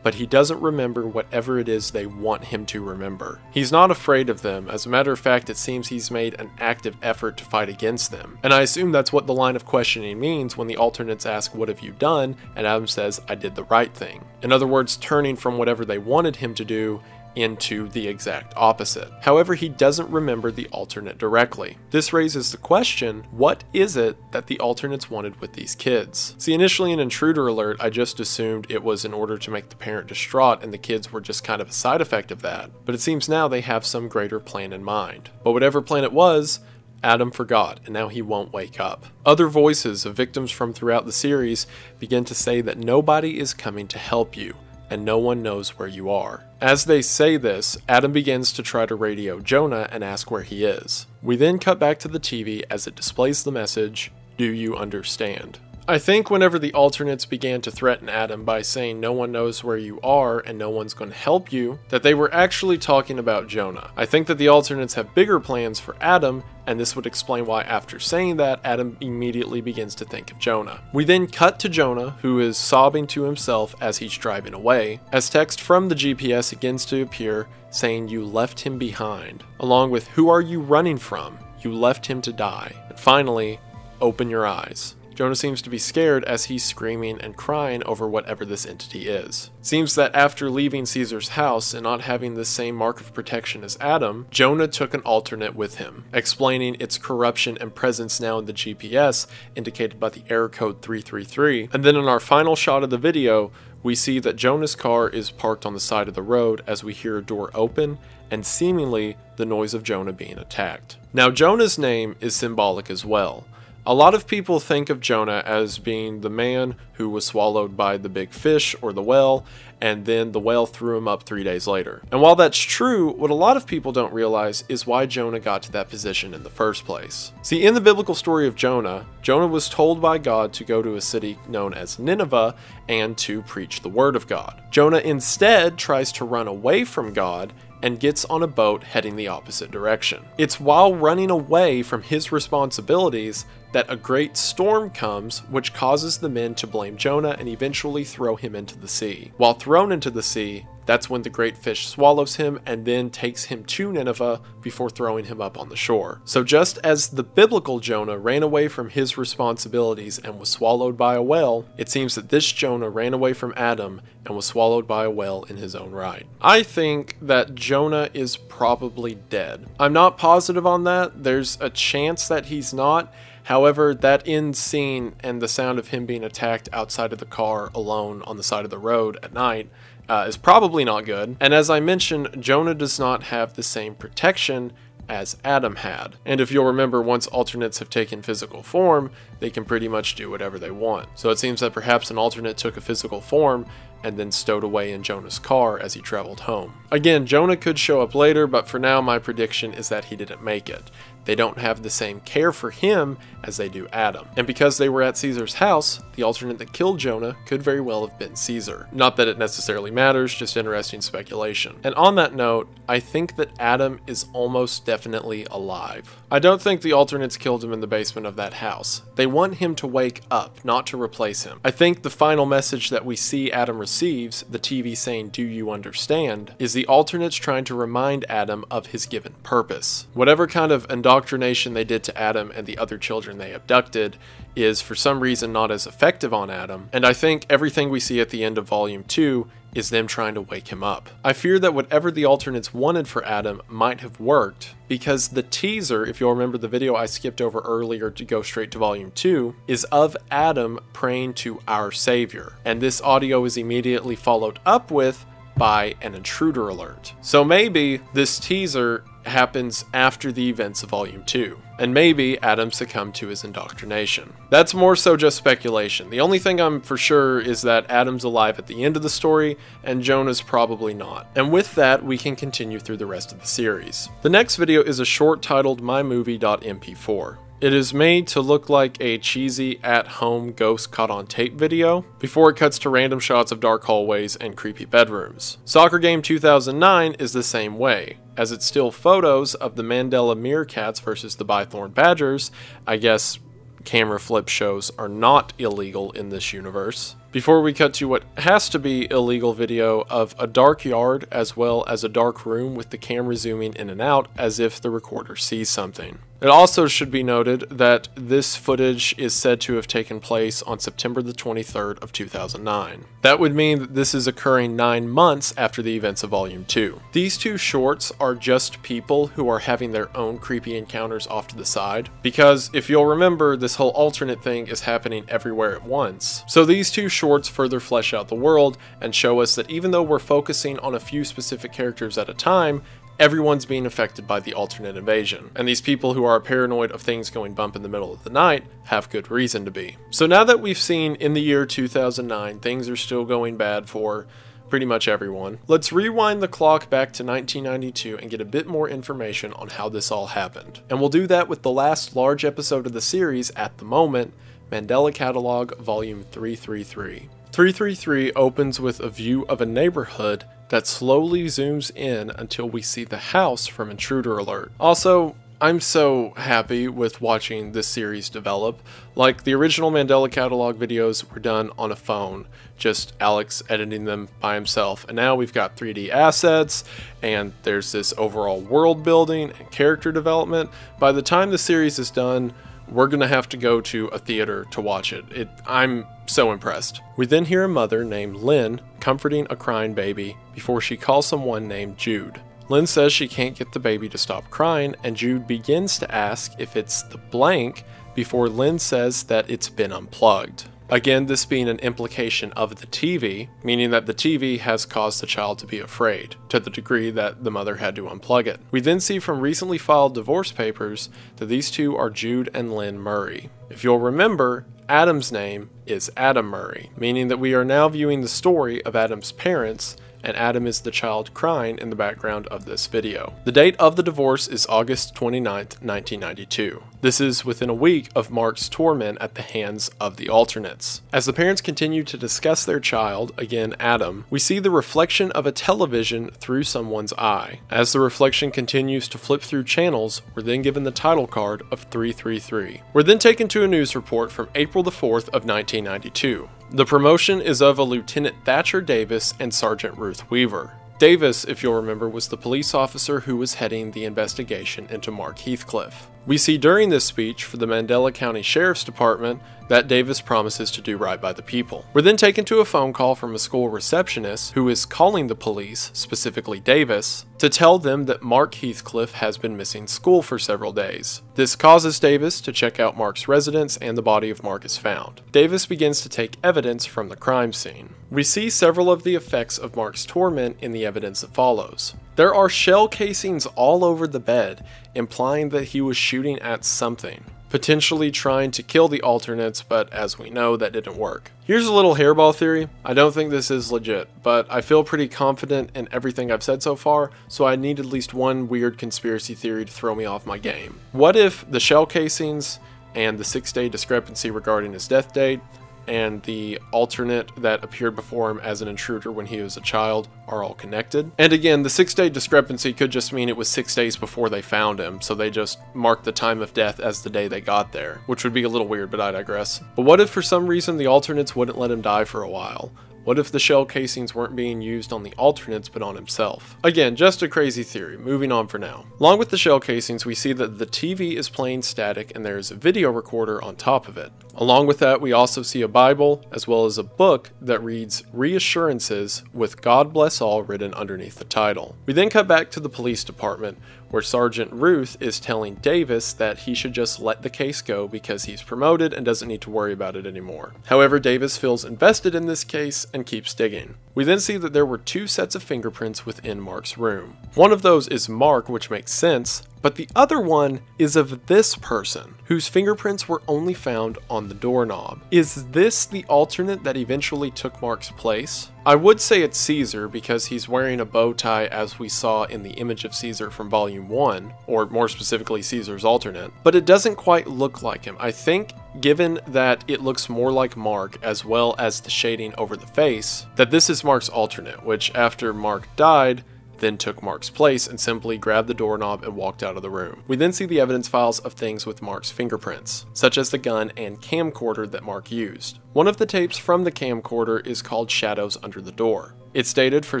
but he doesn't remember whatever it is they want him to remember. He's not afraid of them. As a matter of fact, it seems he's made an active effort to fight against them. And I assume that's what the line of questioning means when the alternates ask, "What have you done?" and Adam says, "I did the right thing." In other words, turning from whatever they wanted him to do into the exact opposite. However, he doesn't remember the alternate directly. This raises the question, what is it that the alternates wanted with these kids? See, initially in Intruder Alert, I just assumed it was in order to make the parent distraught and the kids were just kind of a side effect of that. But it seems now they have some greater plan in mind. But whatever plan it was, Adam forgot, and now he won't wake up. Other voices of victims from throughout the series begin to say that nobody is coming to help you, and no one knows where you are. As they say this, Adam begins to try to radio Jonah and ask where he is. We then cut back to the TV as it displays the message, "Do you understand?" I think whenever the alternates began to threaten Adam by saying no one knows where you are and no one's going to help you, that they were actually talking about Jonah. I think that the alternates have bigger plans for Adam, and this would explain why after saying that, Adam immediately begins to think of Jonah. We then cut to Jonah, who is sobbing to himself as he's driving away, as text from the GPS begins to appear saying you left him behind, along with who are you running from? You left him to die. And finally, open your eyes. Jonah seems to be scared as he's screaming and crying over whatever this entity is. It seems that after leaving Cesar's house and not having the same mark of protection as Adam, Jonah took an alternate with him, explaining its corruption and presence now in the GPS, indicated by the error code 333. And then in our final shot of the video, we see that Jonah's car is parked on the side of the road as we hear a door open and seemingly the noise of Jonah being attacked. Now, Jonah's name is symbolic as well. A lot of people think of Jonah as being the man who was swallowed by the big fish or the whale, and then the whale threw him up 3 days later. And while that's true, what a lot of people don't realize is why Jonah got to that position in the first place. See, in the biblical story of Jonah, Jonah was told by God to go to a city known as Nineveh and to preach the word of God. Jonah instead tries to run away from God and gets on a boat heading the opposite direction. It's while running away from his responsibilities that a great storm comes, which causes the men to blame Jonah and eventually throw him into the sea. While thrown into the sea, that's when the great fish swallows him and then takes him to Nineveh before throwing him up on the shore. So just as the biblical Jonah ran away from his responsibilities and was swallowed by a whale, it seems that this Jonah ran away from Adam and was swallowed by a whale in his own right. I think that Jonah is probably dead. I'm not positive on that. There's a chance that he's not. However, that end scene and the sound of him being attacked outside of the car alone on the side of the road at night is probably not good. And as I mentioned, Jonah does not have the same protection as Adam had. And if you'll remember, once alternates have taken physical form, they can pretty much do whatever they want. So it seems that perhaps an alternate took a physical form and then stowed away in Jonah's car as he traveled home. Again, Jonah could show up later, but for now my prediction is that he didn't make it. They don't have the same care for him as they do Adam. And because they were at Cesar's house, the alternate that killed Jonah could very well have been Cesar. Not that it necessarily matters, just interesting speculation. And on that note, I think that Adam is almost definitely alive. I don't think the alternates killed him in the basement of that house. They want him to wake up, not to replace him. I think the final message that we see Adam receives, the TV saying, "Do you understand?" is the alternates trying to remind Adam of his given purpose. Whatever kind of indoctrination they did to Adam and the other children they abducted is for some reason not as effective on Adam, and I think everything we see at the end of Volume 2 is them trying to wake him up. I fear that whatever the alternates wanted for Adam might have worked, because the teaser, if you'll remember the video I skipped over earlier to go straight to Volume 2, is of Adam praying to our Savior, and this audio is immediately followed up with by an intruder alert. So maybe this teaser happens after the events of Volume 2, and maybe Adam succumbed to his indoctrination. That's more so just speculation. The only thing I'm for sure is that Adam's alive at the end of the story, and Jonah's probably not. And with that, we can continue through the rest of the series. The next video is a short titled mymovie.mp4. It is made to look like a cheesy at-home ghost caught on tape video, before it cuts to random shots of dark hallways and creepy bedrooms. Soccer Game 2009 is the same way, as it's still photos of the Mandela meerkats versus the Bythorn badgers. I guess camera flip shows are not illegal in this universe. Before we cut to what has to be illegal video of a dark yard as well as a dark room with the camera zooming in and out as if the recorder sees something. It also should be noted that this footage is said to have taken place on September the 23rd of 2009. That would mean that this is occurring 9 months after the events of Volume 2. These two shorts are just people who are having their own creepy encounters off to the side, because if you'll remember, this whole alternate thing is happening everywhere at once. So these two shorts further flesh out the world and show us that even though we're focusing on a few specific characters at a time, everyone's being affected by the alternate invasion, and these people who are paranoid of things going bump in the middle of the night have good reason to be. So now that we've seen in the year 2009 things are still going bad for pretty much everyone, let's rewind the clock back to 1992 and get a bit more information on how this all happened. And we'll do that with the last large episode of the series at the moment, Mandela Catalogue Volume 333. 333 opens with a view of a neighborhood that slowly zooms in until we see the house from Intruder Alert. Also, I'm so happy with watching this series develop. Like, the original Mandela Catalogue videos were done on a phone, just Alex editing them by himself, and now we've got 3D assets, and there's this overall world building and character development. By the time the series is done, we're gonna have to go to a theater to watch it. I'm so impressed. We then hear a mother named Lynn comforting a crying baby before she calls someone named Jude. Lynn says she can't get the baby to stop crying, and Jude begins to ask if it's the blank before Lynn says that it's been unplugged. Again, this being an implication of the TV, meaning that the TV has caused the child to be afraid, to the degree that the mother had to unplug it. We then see from recently filed divorce papers that these two are Jude and Lynn Murray. If you'll remember, Adam's name is Adam Murray, meaning that we are now viewing the story of Adam's parents, and Adam is the child crying in the background of this video. The date of the divorce is August 29th, 1992. This is within a week of Mark's torment at the hands of the alternates. As the parents continue to discuss their child, again Adam, we see the reflection of a television through someone's eye. As the reflection continues to flip through channels, we're then given the title card of 333. We're then taken to a news report from April the 4th of 1992. The promotion is of a Lieutenant Thatcher Davis and Sergeant Ruth Weaver. Davis, if you'll remember, was the police officer who was heading the investigation into Mark Heathcliff. We see during this speech for the Mandela County Sheriff's Department that Davis promises to do right by the people. We're then taken to a phone call from a school receptionist who is calling the police, specifically Davis, to tell them that Mark Heathcliff has been missing school for several days. This causes Davis to check out Mark's residence, and the body of Mark is found. Davis begins to take evidence from the crime scene. We see several of the effects of Mark's torment in the evidence that follows. There are shell casings all over the bed, implying that he was shooting at something, potentially trying to kill the alternates, but as we know, that didn't work. Here's a little hairball theory. I don't think this is legit, but I feel pretty confident in everything I've said so far, so I need at least one weird conspiracy theory to throw me off my game. What if the shell casings and the 6-day discrepancy regarding his death date and the alternate that appeared before him as an intruder when he was a child are all connected? And again, the 6-day discrepancy could just mean it was 6 days before they found him, so they just marked the time of death as the day they got there, which would be a little weird, but I digress. But what if for some reason the alternates wouldn't let him die for a while? What if the shell casings weren't being used on the alternates but on himself? Again, just a crazy theory, moving on for now. Along with the shell casings, we see that the TV is playing static and there is a video recorder on top of it. Along with that, we also see a Bible, as well as a book that reads Reassurances with God Bless All written underneath the title. We then cut back to the police department, where Sergeant Ruth is telling Davis that he should just let the case go because he's promoted and doesn't need to worry about it anymore. However, Davis feels invested in this case and keeps digging. We then see that there were 2 sets of fingerprints within Mark's room. One of those is Mark, which makes sense, but the other one is of this person, whose fingerprints were only found on the doorknob. Is this the alternate that eventually took Mark's place? I would say it's Cesar because he's wearing a bow tie as we saw in the image of Cesar from Volume 1, or more specifically Cesar's alternate, but it doesn't quite look like him. I think, given that it looks more like Mark as well as the shading over the face, that this is Mark's alternate, which after Mark died, then took Mark's place and simply grabbed the doorknob and walked out of the room. We then see the evidence files of things with Mark's fingerprints, such as the gun and camcorder that Mark used. One of the tapes from the camcorder is called Shadows Under the Door. It's dated for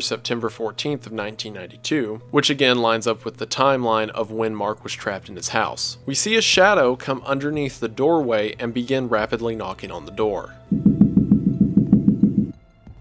September 14th of 1992, which again lines up with the timeline of when Mark was trapped in his house. We see a shadow come underneath the doorway and begin rapidly knocking on the door.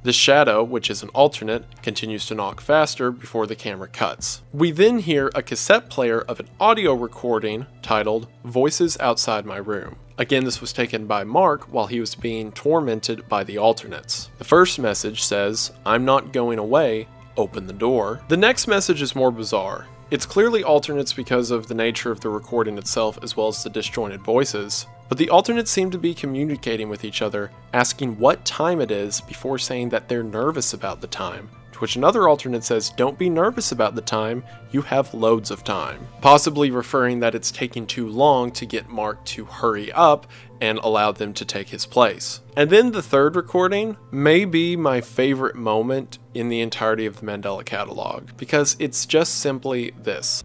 The shadow, which is an alternate, continues to knock faster before the camera cuts. We then hear a cassette player of an audio recording titled Voices Outside My Room. Again, this was taken by Mark while he was being tormented by the alternates. The first message says, "I'm not going away, open the door." The next message is more bizarre. It's clearly alternates because of the nature of the recording itself as well as the disjointed voices. But the alternates seem to be communicating with each other, asking what time it is before saying that they're nervous about the time, to which another alternate says, "Don't be nervous about the time, you have loads of time," possibly referring that it's taking too long to get Mark to hurry up and allow them to take his place. And then the third recording may be my favorite moment in the entirety of the Mandela Catalogue, because it's just simply this.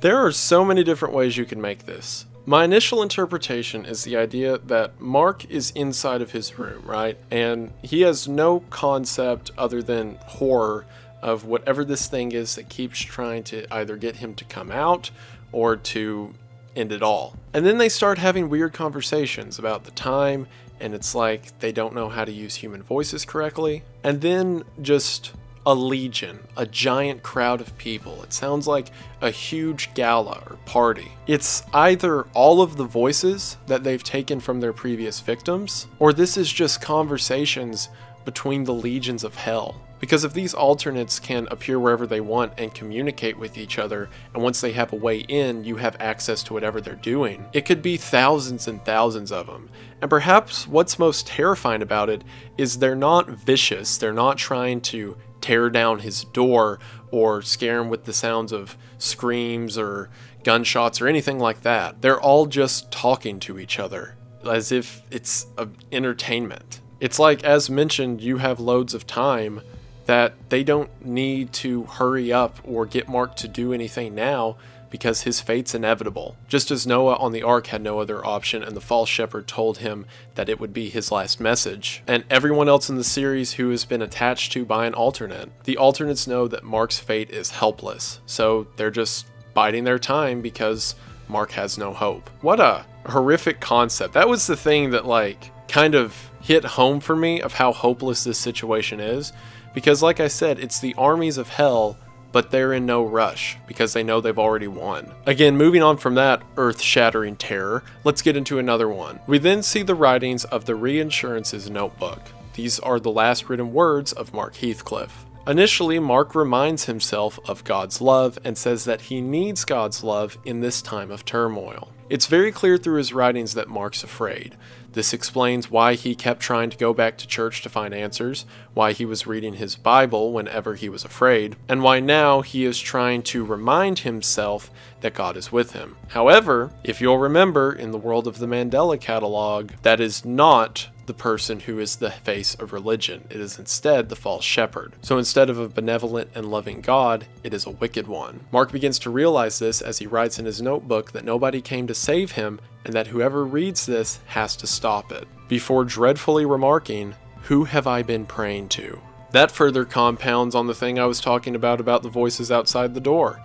There are so many different ways you can make this. My initial interpretation is the idea that Mark is inside of his room, right? And he has no concept other than horror of whatever this thing is that keeps trying to either get him to come out or to end it all. And then they start having weird conversations about the time, and it's like they don't know how to use human voices correctly. And then just a legion, a giant crowd of people. It sounds like a huge gala or party. It's either all of the voices that they've taken from their previous victims, or this is just conversations between the legions of hell. Because if these alternates can appear wherever they want and communicate with each other, and once they have a way in, you have access to whatever they're doing, it could be thousands and thousands of them. And perhaps what's most terrifying about it is they're not vicious, they're not trying to tear down his door or scare him with the sounds of screams or gunshots or anything like that. They're all just talking to each other as if it's entertainment. It's like, as mentioned, you have loads of time that they don't need to hurry up or get Mark to do anything now because his fate's inevitable. Just as Noah on the ark had no other option and the false shepherd told him that it would be his last message, and everyone else in the series who has been attached to by an alternate, the alternates know that Mark's fate is helpless, so they're just biding their time because Mark has no hope. What a horrific concept. That was the thing that kind of hit home for me of how hopeless this situation is, because like I said, it's the armies of hell, but they're in no rush because they know they've already won. Again, moving on from that earth-shattering terror, let's get into another one. We then see the writings of the Reinsurance's notebook. These are the last written words of Mark Heathcliff. Initially, Mark reminds himself of God's love and says that he needs God's love in this time of turmoil. It's very clear through his writings that Mark's afraid. This explains why he kept trying to go back to church to find answers, why he was reading his Bible whenever he was afraid, and why now he is trying to remind himself that God is with him. However, if you'll remember, in the world of the Mandela Catalogue, that is not the person who is the face of religion. It is instead the false shepherd. So instead of a benevolent and loving God, it is a wicked one. Mark begins to realize this as he writes in his notebook that nobody came to save him and that whoever reads this has to stop it, before dreadfully remarking, "Who have I been praying to?" That further compounds on the thing I was talking about the voices outside the door.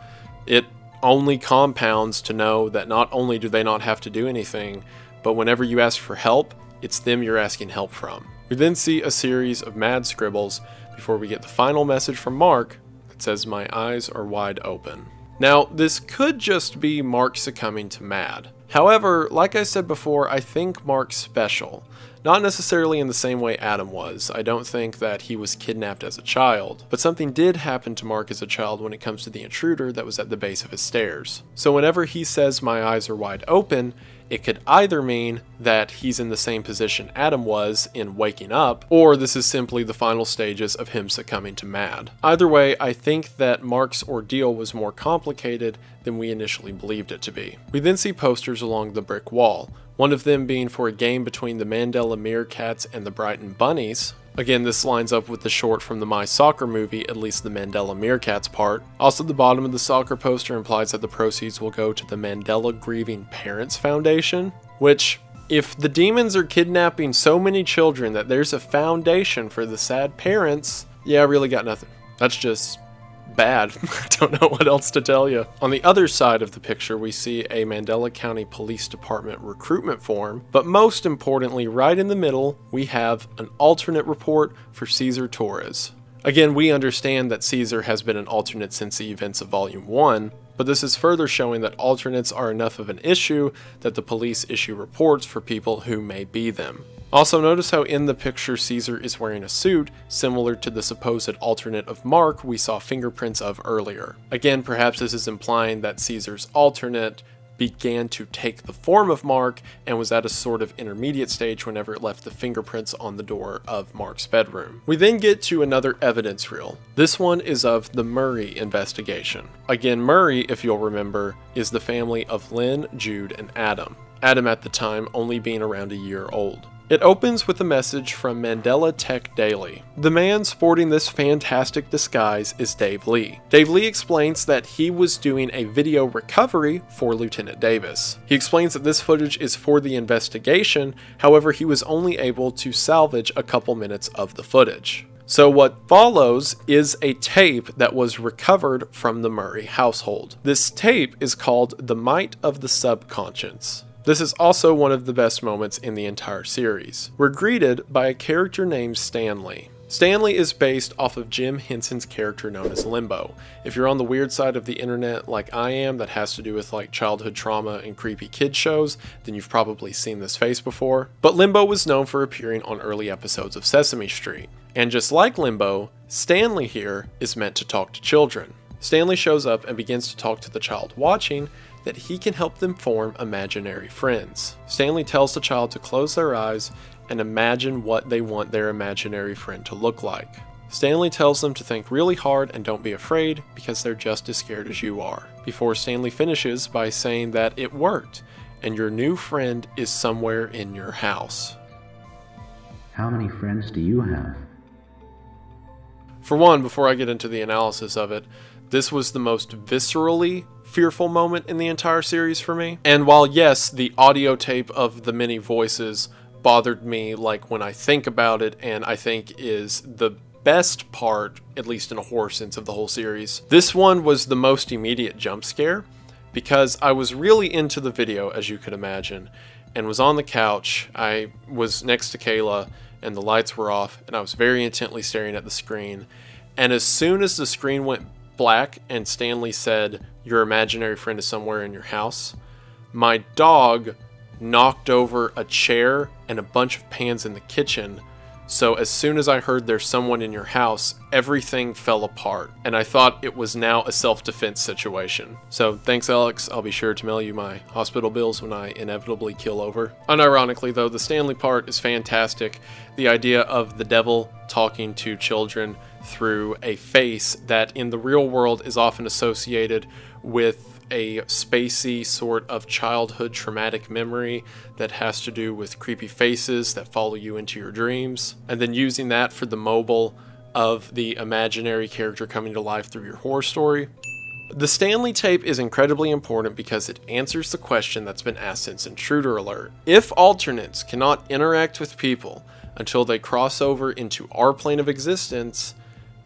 It only compounds to know that not only do they not have to do anything, but whenever you ask for help, it's them you're asking help from. We then see a series of mad scribbles before we get the final message from Mark that says, "My eyes are wide open." Now, this could just be Mark succumbing to mad. However, like I said before, I think Mark's special. Not necessarily in the same way Adam was. I don't think that he was kidnapped as a child, but something did happen to Mark as a child when it comes to the intruder that was at the base of his stairs. So whenever he says, "My eyes are wide open," it could either mean that he's in the same position Adam was in waking up, or this is simply the final stages of him succumbing to mad. Either way, I think that Mark's ordeal was more complicated than we initially believed it to be. We then see posters along the brick wall, one of them being for a game between the Mandela Meerkats and the Brighton Bunnies. Again, this lines up with the short from the My Soccer movie, at least the Mandela Meerkats part. Also, the bottom of the soccer poster implies that the proceeds will go to the Mandela Grieving Parents Foundation, which, if the demons are kidnapping so many children that there's a foundation for the sad parents, yeah, I really got nothing. That's just bad. I don't know what else to tell you. On the other side of the picture, we see a Mandela County Police Department recruitment form, but most importantly, right in the middle, we have an alternate report for Cesar Torres. Again, we understand that Cesar has been an alternate since the events of Volume 1, but this is further showing that alternates are enough of an issue that the police issue reports for people who may be them. Also, notice how in the picture Cesar is wearing a suit similar to the supposed alternate of Mark we saw fingerprints of earlier. Again, perhaps this is implying that Cesar's alternate began to take the form of Mark and was at a sort of intermediate stage whenever it left the fingerprints on the door of Mark's bedroom. We then get to another evidence reel. This one is of the Murray investigation. Again, Murray, if you'll remember, is the family of Lynn, Jude, and Adam. Adam at the time only being around a year old. It opens with a message from Mandela Tech Daily. The man sporting this fantastic disguise is Dave Lee. Dave Lee explains that he was doing a video recovery for Lieutenant Davis. He explains that this footage is for the investigation, however he was only able to salvage a couple minutes of the footage. So what follows is a tape that was recovered from the Murray household. This tape is called The Might of the Subconscious. This is also one of the best moments in the entire series. We're greeted by a character named Stanley. Stanley is based off of Jim Henson's character known as Limbo. If you're on the weird side of the internet like I am, that has to do with like childhood trauma and creepy kid shows, then you've probably seen this face before. But Limbo was known for appearing on early episodes of Sesame Street. And just like Limbo, Stanley here is meant to talk to children. Stanley shows up and begins to talk to the child watching that he can help them form imaginary friends. Stanley tells the child to close their eyes and imagine what they want their imaginary friend to look like. Stanley tells them to think really hard and don't be afraid because they're just as scared as you are. Before Stanley finishes by saying that it worked and your new friend is somewhere in your house. How many friends do you have? For one, before I get into the analysis of it, this was the most viscerally fearful moment in the entire series for me. And while yes, the audio tape of the many voices bothered me like when I think about it, and I think is the best part, at least in a horror sense, of the whole series, this one was the most immediate jump scare because I was really into the video, as you could imagine, and was on the couch. I was next to Kayla and the lights were off and I was very intently staring at the screen, and as soon as the screen went black and Stanley said, "Your imaginary friend is somewhere in your house," my dog knocked over a chair and a bunch of pans in the kitchen. So as soon as I heard "there's someone in your house," everything fell apart, and I thought it was now a self-defense situation. So thanks, Alex. I'll be sure to mail you my hospital bills when I inevitably keel over. Unironically though, the Stanley part is fantastic. The idea of the devil talking to children through a face that in the real world is often associated with a spacey sort of childhood traumatic memory that has to do with creepy faces that follow you into your dreams, and then using that for the mobile of the imaginary character coming to life through your horror story. The Stanley tape is incredibly important because it answers the question that's been asked since Intruder Alert. If alternates cannot interact with people until they cross over into our plane of existence,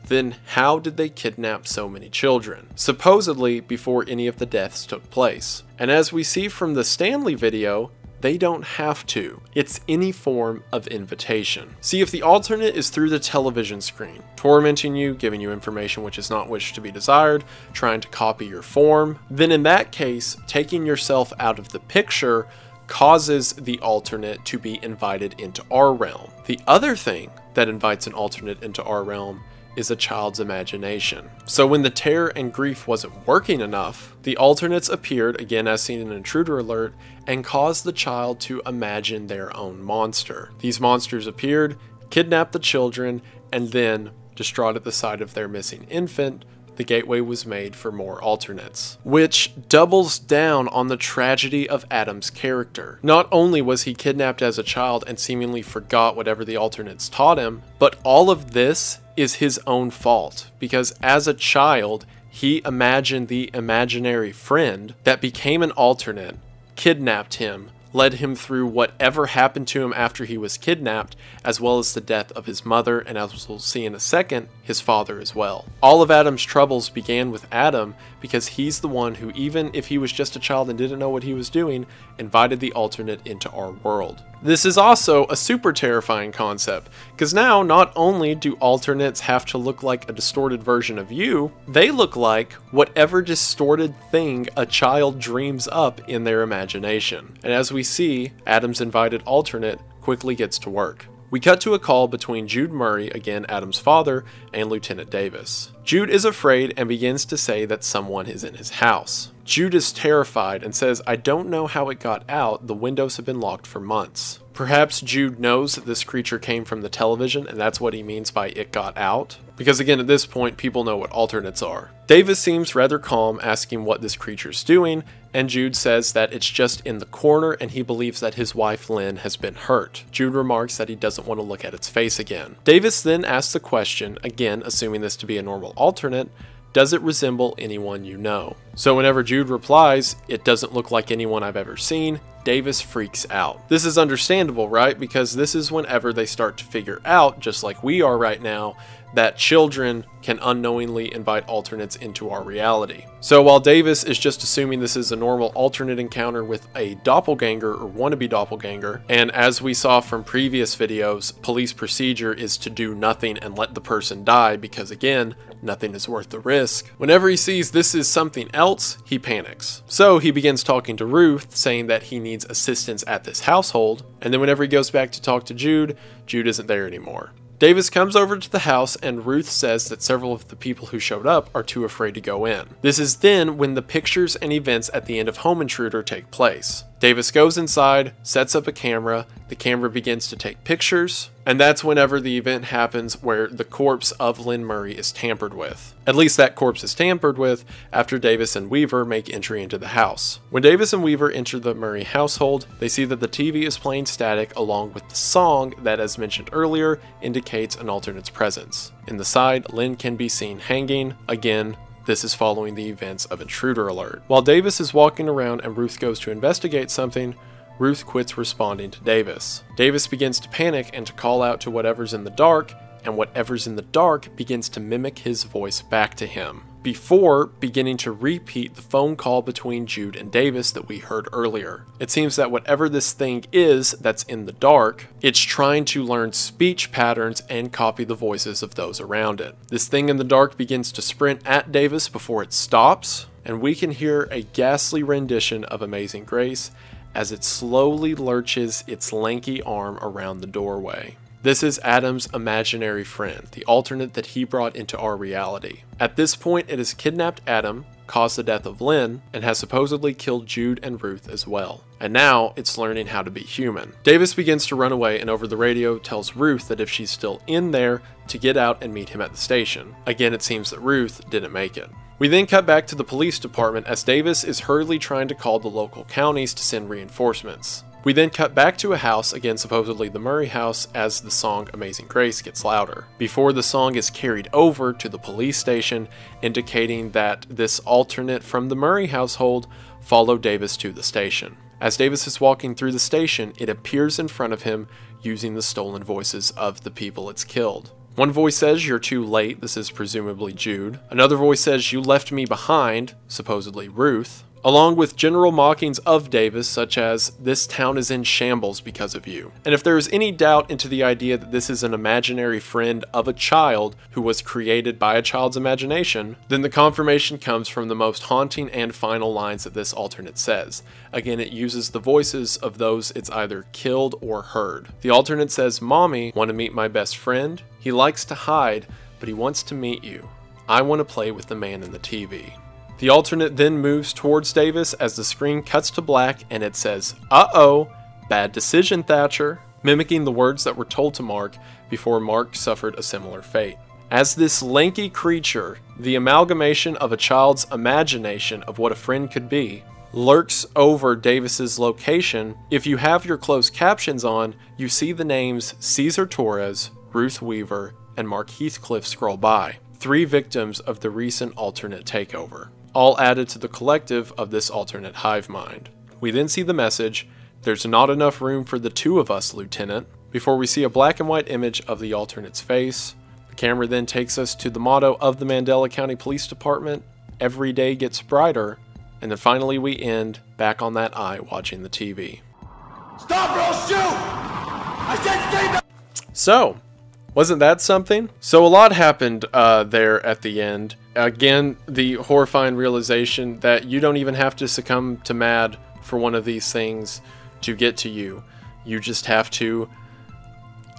then how did they kidnap so many children? Supposedly before any of the deaths took place. And as we see from the Stanley video, they don't have to. It's any form of invitation. See, if the alternate is through the television screen, tormenting you, giving you information which is not wished to be desired, trying to copy your form, then in that case, taking yourself out of the picture causes the alternate to be invited into our realm. The other thing that invites an alternate into our realm is a child's imagination. So when the terror and grief wasn't working enough, the alternates appeared, again as seen in Intruder Alert, and caused the child to imagine their own monster. These monsters appeared, kidnapped the children, and then, distraught at the sight of their missing infant, the gateway was made for more alternates. Which doubles down on the tragedy of Adam's character. Not only was he kidnapped as a child and seemingly forgot whatever the alternates taught him, but all of this is his own fault, because as a child, he imagined the imaginary friend that became an alternate, kidnapped him, led him through whatever happened to him after he was kidnapped, as well as the death of his mother, and as we'll see in a second, his father as well. All of Adam's troubles began with Adam because he's the one who, even if he was just a child and didn't know what he was doing, invited the alternate into our world. This is also a super terrifying concept, because now not only do alternates have to look like a distorted version of you, they look like whatever distorted thing a child dreams up in their imagination. And as we see, Adam's invited alternate quickly gets to work. We cut to a call between Jude Murray, again Adam's father, and Lieutenant Davis. Jude is afraid and begins to say that someone is in his house. Jude is terrified and says, "I don't know how it got out. The windows have been locked for months." Perhaps Jude knows that this creature came from the television, and that's what he means by "it got out." Because again, at this point, people know what alternates are. Davis seems rather calm, asking what this creature's doing, and Jude says that it's just in the corner and he believes that his wife Lynn has been hurt. Jude remarks that he doesn't want to look at its face again. Davis then asks the question, again assuming this to be a normal alternate, "Does it resemble anyone you know?" So whenever Jude replies, "It doesn't look like anyone I've ever seen," Davis freaks out. This is understandable, right? Because this is whenever they start to figure out, just like we are right now, that children can unknowingly invite alternates into our reality. So while Davis is just assuming this is a normal alternate encounter with a doppelganger or wannabe doppelganger, and as we saw from previous videos, police procedure is to do nothing and let the person die because again, nothing is worth the risk. Whenever he sees this is something else, he panics. So he begins talking to Ruth, saying that he needs assistance at this household, and then whenever he goes back to talk to Jude, Jude isn't there anymore. Davis comes over to the house and Ruth says that several of the people who showed up are too afraid to go in. This is then when the pictures and events at the end of Home Intruder take place. Davis goes inside, sets up a camera, the camera begins to take pictures, and that's whenever the event happens where the corpse of Lynn Murray is tampered with. At least that corpse is tampered with after Davis and Weaver make entry into the house. When Davis and Weaver enter the Murray household, they see that the TV is playing static along with the song that, as mentioned earlier, indicates an alternate's presence. In the side, Lynn can be seen hanging, again, this is following the events of Intruder Alert. While Davis is walking around and Ruth goes to investigate something, Ruth quits responding to Davis. Davis begins to panic and to call out to whatever's in the dark, and whatever's in the dark begins to mimic his voice back to him, before beginning to repeat the phone call between Jude and Davis that we heard earlier. It seems that whatever this thing is that's in the dark, it's trying to learn speech patterns and copy the voices of those around it. This thing in the dark begins to sprint at Davis before it stops, and we can hear a ghastly rendition of Amazing Grace as it slowly lurches its lanky arm around the doorway. This is Adam's imaginary friend, the alternate that he brought into our reality. At this point, it has kidnapped Adam, caused the death of Lynn, and has supposedly killed Jude and Ruth as well. And now, it's learning how to be human. Davis begins to run away and over the radio tells Ruth that if she's still in there, to get out and meet him at the station. Again, it seems that Ruth didn't make it. We then cut back to the police department as Davis is hurriedly trying to call the local counties to send reinforcements. We then cut back to a house, again supposedly the Murray house, as the song Amazing Grace gets louder, before the song is carried over to the police station, indicating that this alternate from the Murray household followed Davis to the station. As Davis is walking through the station, it appears in front of him using the stolen voices of the people it's killed. One voice says, "You're too late," this is presumably Jude. Another voice says, "You left me behind," supposedly Ruth. Along with general mockings of Davis, such as, "This town is in shambles because of you." And if there is any doubt into the idea that this is an imaginary friend of a child who was created by a child's imagination, then the confirmation comes from the most haunting and final lines that this alternate says. Again, it uses the voices of those it's either killed or heard. The alternate says, "Mommy, want to meet my best friend? He likes to hide, but he wants to meet you. I want to play with the man in the TV." The alternate then moves towards Davis as the screen cuts to black and it says, "Uh-oh, bad decision, Thatcher," mimicking the words that were told to Mark before Mark suffered a similar fate. As this lanky creature, the amalgamation of a child's imagination of what a friend could be, lurks over Davis's location, if you have your closed captions on, you see the names Cesar Torres, Ruth Weaver, and Mark Heathcliff scroll by, 3 victims of the recent alternate takeover, all added to the collective of this alternate hive mind. We then see the message, "There's not enough room for the 2 of us, Lieutenant," before we see a black and white image of the alternate's face. The camera then takes us to the motto of the Mandela County Police Department, "Every day gets brighter," and then finally we end back on that eye watching the TV. Stop or I'll shoot! I said stay back! So, wasn't that something? So a lot happened there at the end. Again, the horrifying realization that you don't even have to succumb to mad for one of these things to get to you. You just have to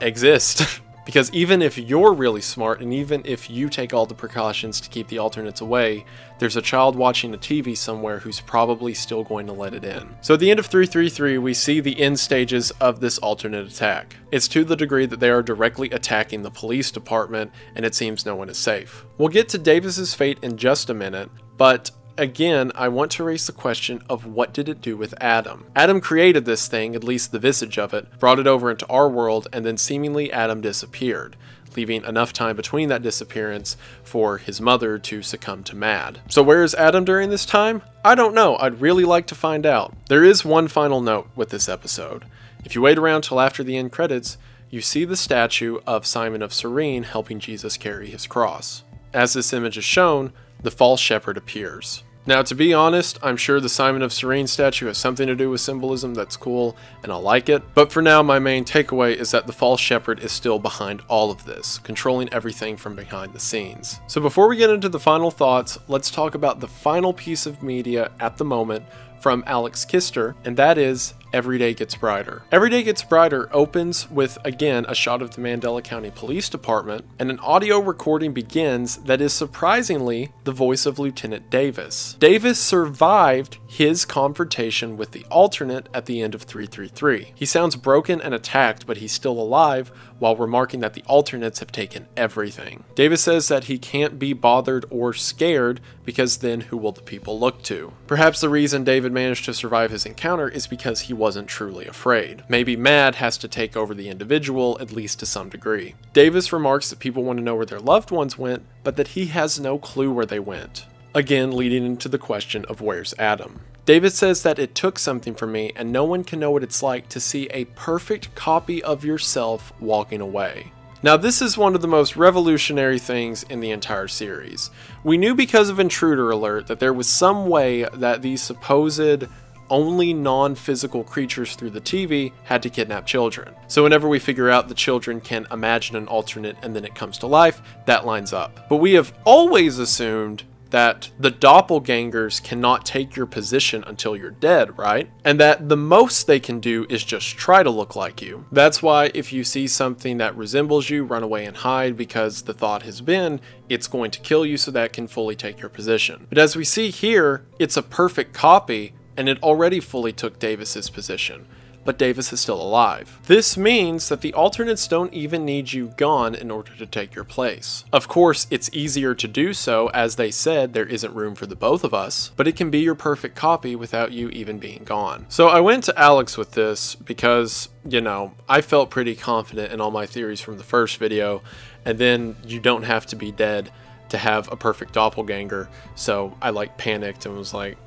exist. Because even if you're really smart, and even if you take all the precautions to keep the alternates away, there's a child watching a TV somewhere who's probably still going to let it in. So at the end of 333, we see the end stages of this alternate attack. It's to the degree that they are directly attacking the police department, and it seems no one is safe. We'll get to Davis's fate in just a minute, but again, I want to raise the question of what did it do with Adam? Adam created this thing, at least the visage of it, brought it over into our world, and then seemingly Adam disappeared, leaving enough time between that disappearance for his mother to succumb to MAD. So where is Adam during this time? I don't know. I'd really like to find out. There is one final note with this episode. If you wait around till after the end credits, you see the statue of Simon of Cyrene helping Jesus carry his cross. As this image is shown, the false shepherd appears. Now, to be honest, I'm sure the Simon of Cyrene statue has something to do with symbolism that's cool, and I like it. But for now, my main takeaway is that the false shepherd is still behind all of this, controlling everything from behind the scenes. So before we get into the final thoughts, let's talk about the final piece of media at the moment from Alex Kister, and that is Every Day Gets Brighter. Every Day Gets Brighter opens with, again, a shot of the Mandela County Police Department, and an audio recording begins that is surprisingly the voice of Lieutenant Davis. Davis survived his confrontation with the alternate at the end of 333. He sounds broken and attacked, but he's still alive, while remarking that the alternates have taken everything. Davis says that he can't be bothered or scared, because then who will the people look to? Perhaps the reason David managed to survive his encounter is because he wasn't truly afraid. Maybe MAD has to take over the individual, at least to some degree. Davis remarks that people want to know where their loved ones went, but that he has no clue where they went. Again, leading into the question of where's Adam. Davis says that it took something from me, and no one can know what it's like to see a perfect copy of yourself walking away. Now, this is one of the most revolutionary things in the entire series. We knew because of Intruder Alert that there was some way that these supposed only non-physical creatures through the TV had to kidnap children. So whenever we figure out the children can imagine an alternate and then it comes to life, that lines up. But we have always assumed that the doppelgangers cannot take your position until you're dead, right? And that the most they can do is just try to look like you. That's why if you see something that resembles you, run away and hide, because the thought has been it's going to kill you so that it can fully take your position. But as we see here, it's a perfect copy, and it already fully took Davis's position. But Davis is still alive. This means that the alternates don't even need you gone in order to take your place. Of course, it's easier to do so, as they said there isn't room for the both of us, but it can be your perfect copy without you even being gone. So I went to Alex with this because, you know, I felt pretty confident in all my theories from the first video, and then you don't have to be dead to have a perfect doppelganger, so I panicked and was like,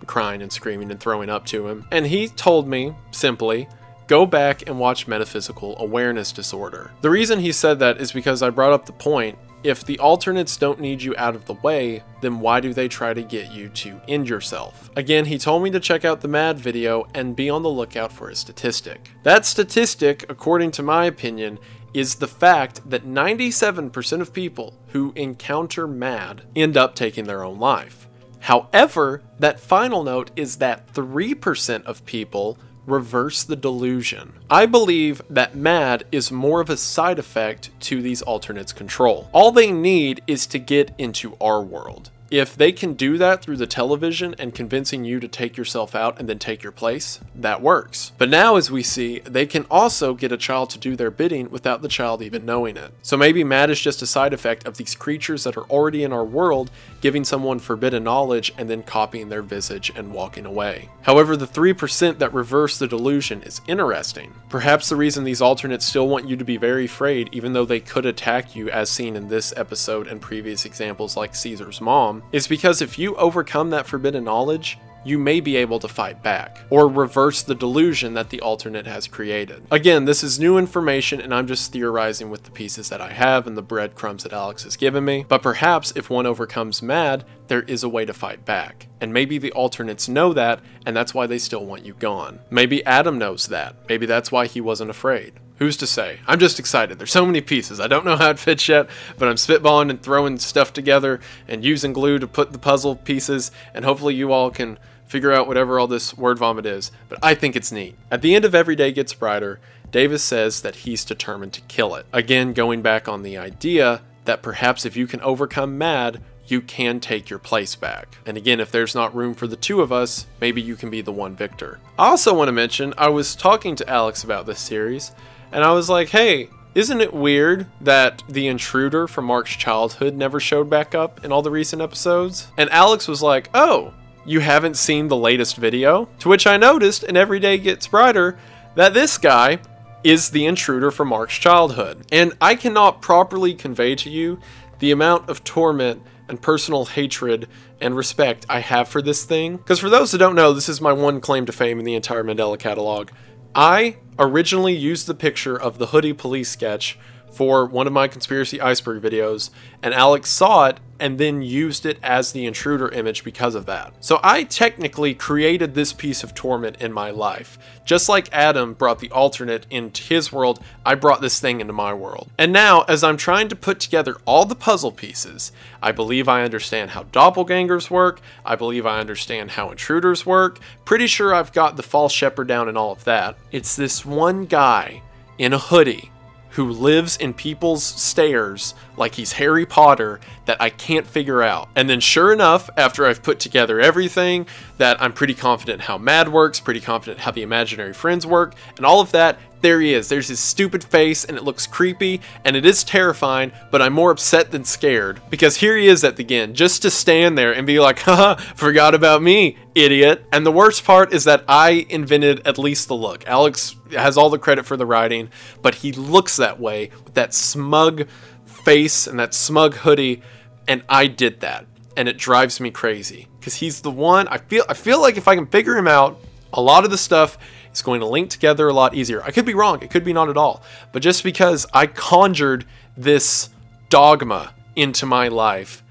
crying and screaming and throwing up to him. And he told me, simply, go back and watch Metaphysical Awareness Disorder. The reason he said that is because I brought up the point, if the alternates don't need you out of the way, then why do they try to get you to end yourself? Again, he told me to check out the MAD video and be on the lookout for a statistic. That statistic, according to my opinion, is the fact that 97% of people who encounter MAD end up taking their own life. However, that final note is that 3% of people reverse the delusion. I believe that MAD is more of a side effect to these alternates' control. All they need is to get into our world. If they can do that through the television and convincing you to take yourself out and then take your place, that works. But now, as we see, they can also get a child to do their bidding without the child even knowing it. So maybe MAD is just a side effect of these creatures that are already in our world, giving someone forbidden knowledge and then copying their visage and walking away. However, the 3% that reverse the delusion is interesting. Perhaps the reason these alternates still want you to be very afraid, even though they could attack you, as seen in this episode and previous examples like Cesar's mom, is because if you overcome that forbidden knowledge, you may be able to fight back, or reverse the delusion that the alternate has created. Again, this is new information and I'm just theorizing with the pieces that I have and the breadcrumbs that Alex has given me, but perhaps if one overcomes MAD, there is a way to fight back. And maybe the alternates know that, and that's why they still want you gone. Maybe Adam knows that. Maybe that's why he wasn't afraid. Who's to say? I'm just excited. There's so many pieces. I don't know how it fits yet, but I'm spitballing and throwing stuff together and using glue to put the puzzle pieces, and hopefully you all can figure out whatever all this word vomit is, but I think it's neat. At the end of Every Day Gets Brighter, Davis says that he's determined to kill it. Again, going back on the idea that perhaps if you can overcome MAD, you can take your place back. And again, if there's not room for the two of us, maybe you can be the one victor. I also want to mention, I was talking to Alex about this series, and I was like, hey, isn't it weird that the intruder from Mark's childhood never showed back up in all the recent episodes? And Alex was like, oh, you haven't seen the latest video? To which I noticed, and Every Day Gets Brighter, that this guy is the intruder from Mark's childhood. And I cannot properly convey to you the amount of torment and personal hatred and respect I have for this thing. Because for those that don't know, this is my one claim to fame in the entire Mandela catalog. I originally used the picture of the hoodie police sketch for one of my Conspiracy Iceberg videos, and Alex saw it and then used it as the intruder image because of that. So I technically created this piece of torment in my life. Just like Adam brought the alternate into his world, I brought this thing into my world. And now, as I'm trying to put together all the puzzle pieces, I believe I understand how doppelgangers work, I believe I understand how intruders work, pretty sure I've got the false shepherd down and all of that. It's this one guy in a hoodie who lives in people's stairs like he's Harry Potter that I can't figure out. And then sure enough, after I've put together everything, that I'm pretty confident how MAD works, pretty confident how the imaginary friends work, and all of that, there he is. There's his stupid face, and it looks creepy, and it is terrifying, but I'm more upset than scared. Because here he is at the end, just to stand there and be like, haha, forgot about me, idiot. And the worst part is that I invented at least the look. Alex has all the credit for the writing, but he looks that way, with that smug face and that smug hoodie, and I did that. And it drives me crazy. Because he's the one, I feel like if I can figure him out, a lot of the stuff is going to link together a lot easier. I could be wrong, it could be not at all. But just because I conjured this dogma into my life,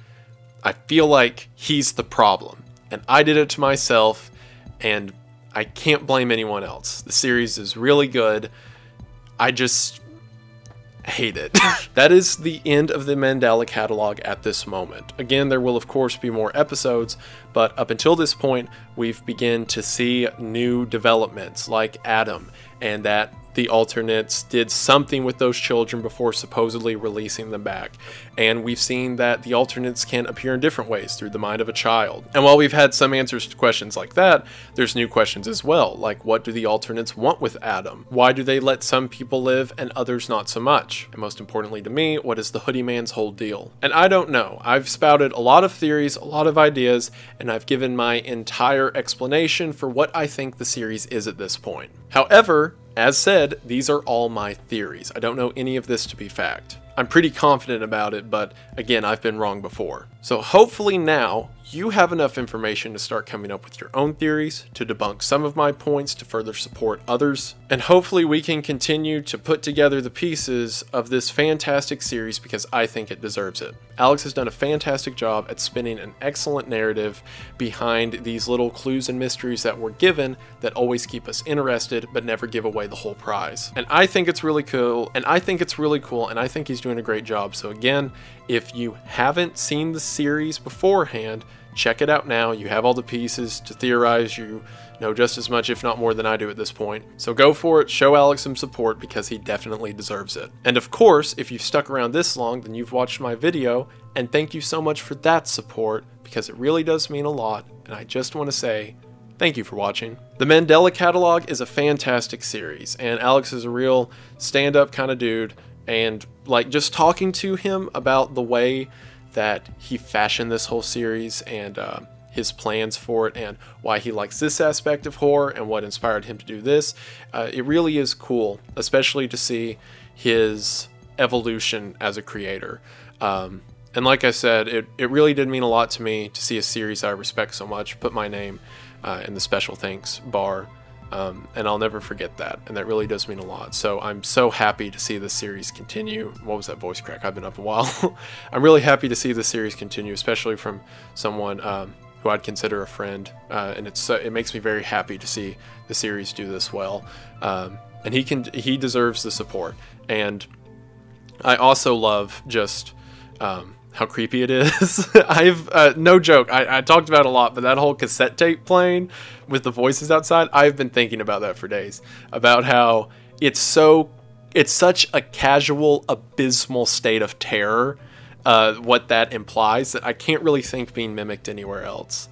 I feel like he's the problem. And I did it to myself, and I can't blame anyone else. The series is really good. I just hate it. That is the end of the Mandela catalog at this moment. Again, there will of course be more episodes, but up until this point, we've begun to see new developments like Adam, and that the alternates did something with those children before supposedly releasing them back. And we've seen that the alternates can appear in different ways through the mind of a child. And while we've had some answers to questions like that, there's new questions as well, like what do the alternates want with Adam? Why do they let some people live and others not so much? And most importantly to me, what is the hoodie man's whole deal? And I don't know. I've spouted a lot of theories, a lot of ideas, and I've given my entire explanation for what I think the series is at this point. However, as said, these are all my theories. I don't know any of this to be fact. I'm pretty confident about it, but again, I've been wrong before. So hopefully now you have enough information to start coming up with your own theories, to debunk some of my points, to further support others, and hopefully we can continue to put together the pieces of this fantastic series because I think it deserves it. Alex has done a fantastic job at spinning an excellent narrative behind these little clues and mysteries that we're given that always keep us interested but never give away the whole prize. And I think it's really cool, and I think he's doing a great job. So again, if you haven't seen the series beforehand, check it out now. You have all the pieces to theorize. You know just as much, if not more, than I do at this point. So go for it. Show Alex some support because he definitely deserves it. And of course, if you've stuck around this long, then you've watched my video, and thank you so much for that support because it really does mean a lot. And I just want to say thank you for watching. The Mandela Catalog is a fantastic series, and Alex is a real stand-up kind of dude, and like just talking to him about the way that he fashioned this whole series and his plans for it and why he likes this aspect of horror and what inspired him to do this, it really is cool, especially to see his evolution as a creator. And like I said, it really did mean a lot to me to see a series I respect so much put my name in the special thanks bar. And I'll never forget that, and that really does mean a lot. So I'm so happy to see this series continue. What was that voice crack? I've been up a while. I'm really happy to see the series continue, especially from someone who I'd consider a friend, and it makes me very happy to see the series do this well. And he deserves the support. And I also love just how creepy it is. I've no joke, I talked about it a lot, but that whole cassette tape playing with the voices outside, I've been thinking about that for days, about how it's such a casual, abysmal state of terror, what that implies, that I can't really think being mimicked anywhere else.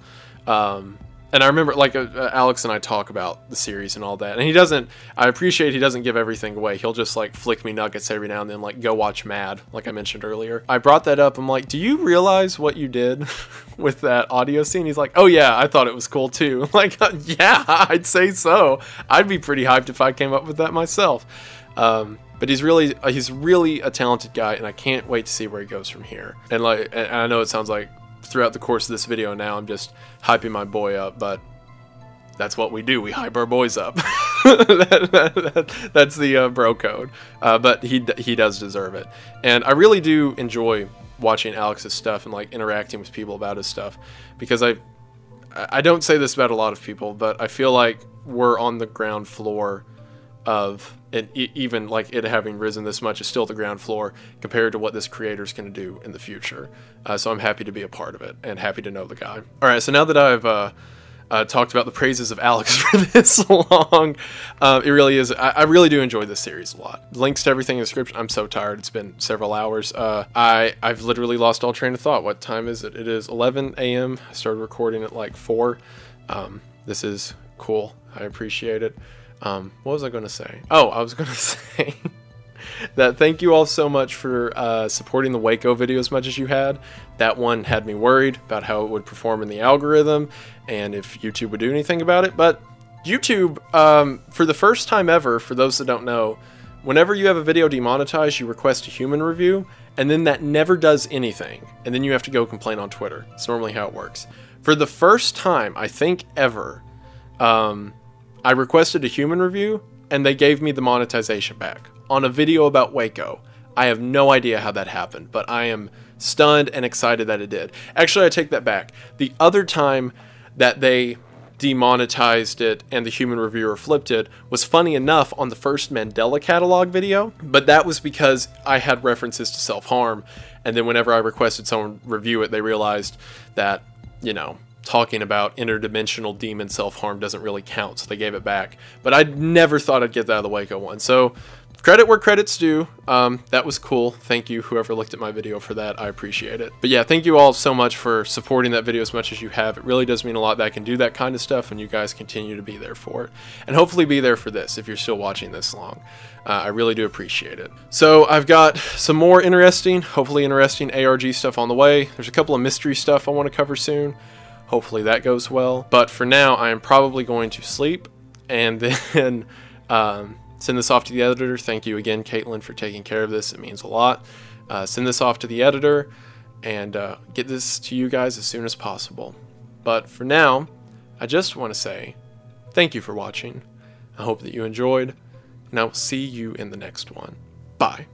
And I remember, like, Alex and I talk about the series and all that, and he doesn't, I appreciate he doesn't give everything away. He'll just, like, flick me nuggets every now and then, like, go watch Mad, like I mentioned earlier. I brought that up. I'm like, do you realize what you did with that audio scene? He's like, oh yeah, I thought it was cool too. Like, yeah, I'd say so. I'd be pretty hyped if I came up with that myself. But he's really a talented guy, and I can't wait to see where he goes from here. And I know it sounds like throughout the course of this video now I'm just hyping my boy up, but that's what we do. We hype our boys up. That's the bro code. But he does deserve it. And I really do enjoy watching Alex's stuff and like interacting with people about his stuff, because I don't say this about a lot of people, but I feel like we're on the ground floor of it, even like it having risen this much is still the ground floor compared to what this creator is going to do in the future. So I'm happy to be a part of it and happy to know the guy. All right, so now that I've talked about the praises of Alex for this long, it really is. I really do enjoy this series a lot. Links to everything in the description. I'm so tired. It's been several hours. I've literally lost all train of thought. What time is it? It is 11 a.m. I started recording at like 4. This is cool. I appreciate it. What was I going to say? Oh, I was going to say that thank you all so much for supporting the Waco video as much as you had. That one had me worried about how it would perform in the algorithm and if YouTube would do anything about it. But YouTube, for the first time ever, for those that don't know, whenever you have a video demonetized, you request a human review, and then that never does anything. And then you have to go complain on Twitter. It's normally how it works. For the first time, I think ever, I requested a human review, and they gave me the monetization back on a video about Waco. I have no idea how that happened, but I am stunned and excited that it did. Actually, I take that back. The other time that they demonetized it and the human reviewer flipped it was, funny enough, on the first Mandela Catalogue video, but that was because I had references to self-harm, and then whenever I requested someone review it, they realized that, you know, talking about interdimensional demon self-harm doesn't really count, so they gave it back. But I never thought I'd get that out of the Waco one, so credit where credit's due. That was cool. Thank you, whoever looked at my video, for that. I appreciate it. But yeah, thank you all so much for supporting that video as much as you have. It really does mean a lot that I can do that kind of stuff, and you guys continue to be there for it. And hopefully be there for this if you're still watching this long. I really do appreciate it. So I've got some more hopefully interesting ARG stuff on the way. There's a couple of mystery stuff I want to cover soon. Hopefully that goes well. But for now, I am probably going to sleep and then send this off to the editor. Thank you again, Caitlin, for taking care of this. It means a lot. Send this off to the editor and get this to you guys as soon as possible. But for now, I just want to say thank you for watching. I hope that you enjoyed, and I will see you in the next one. Bye.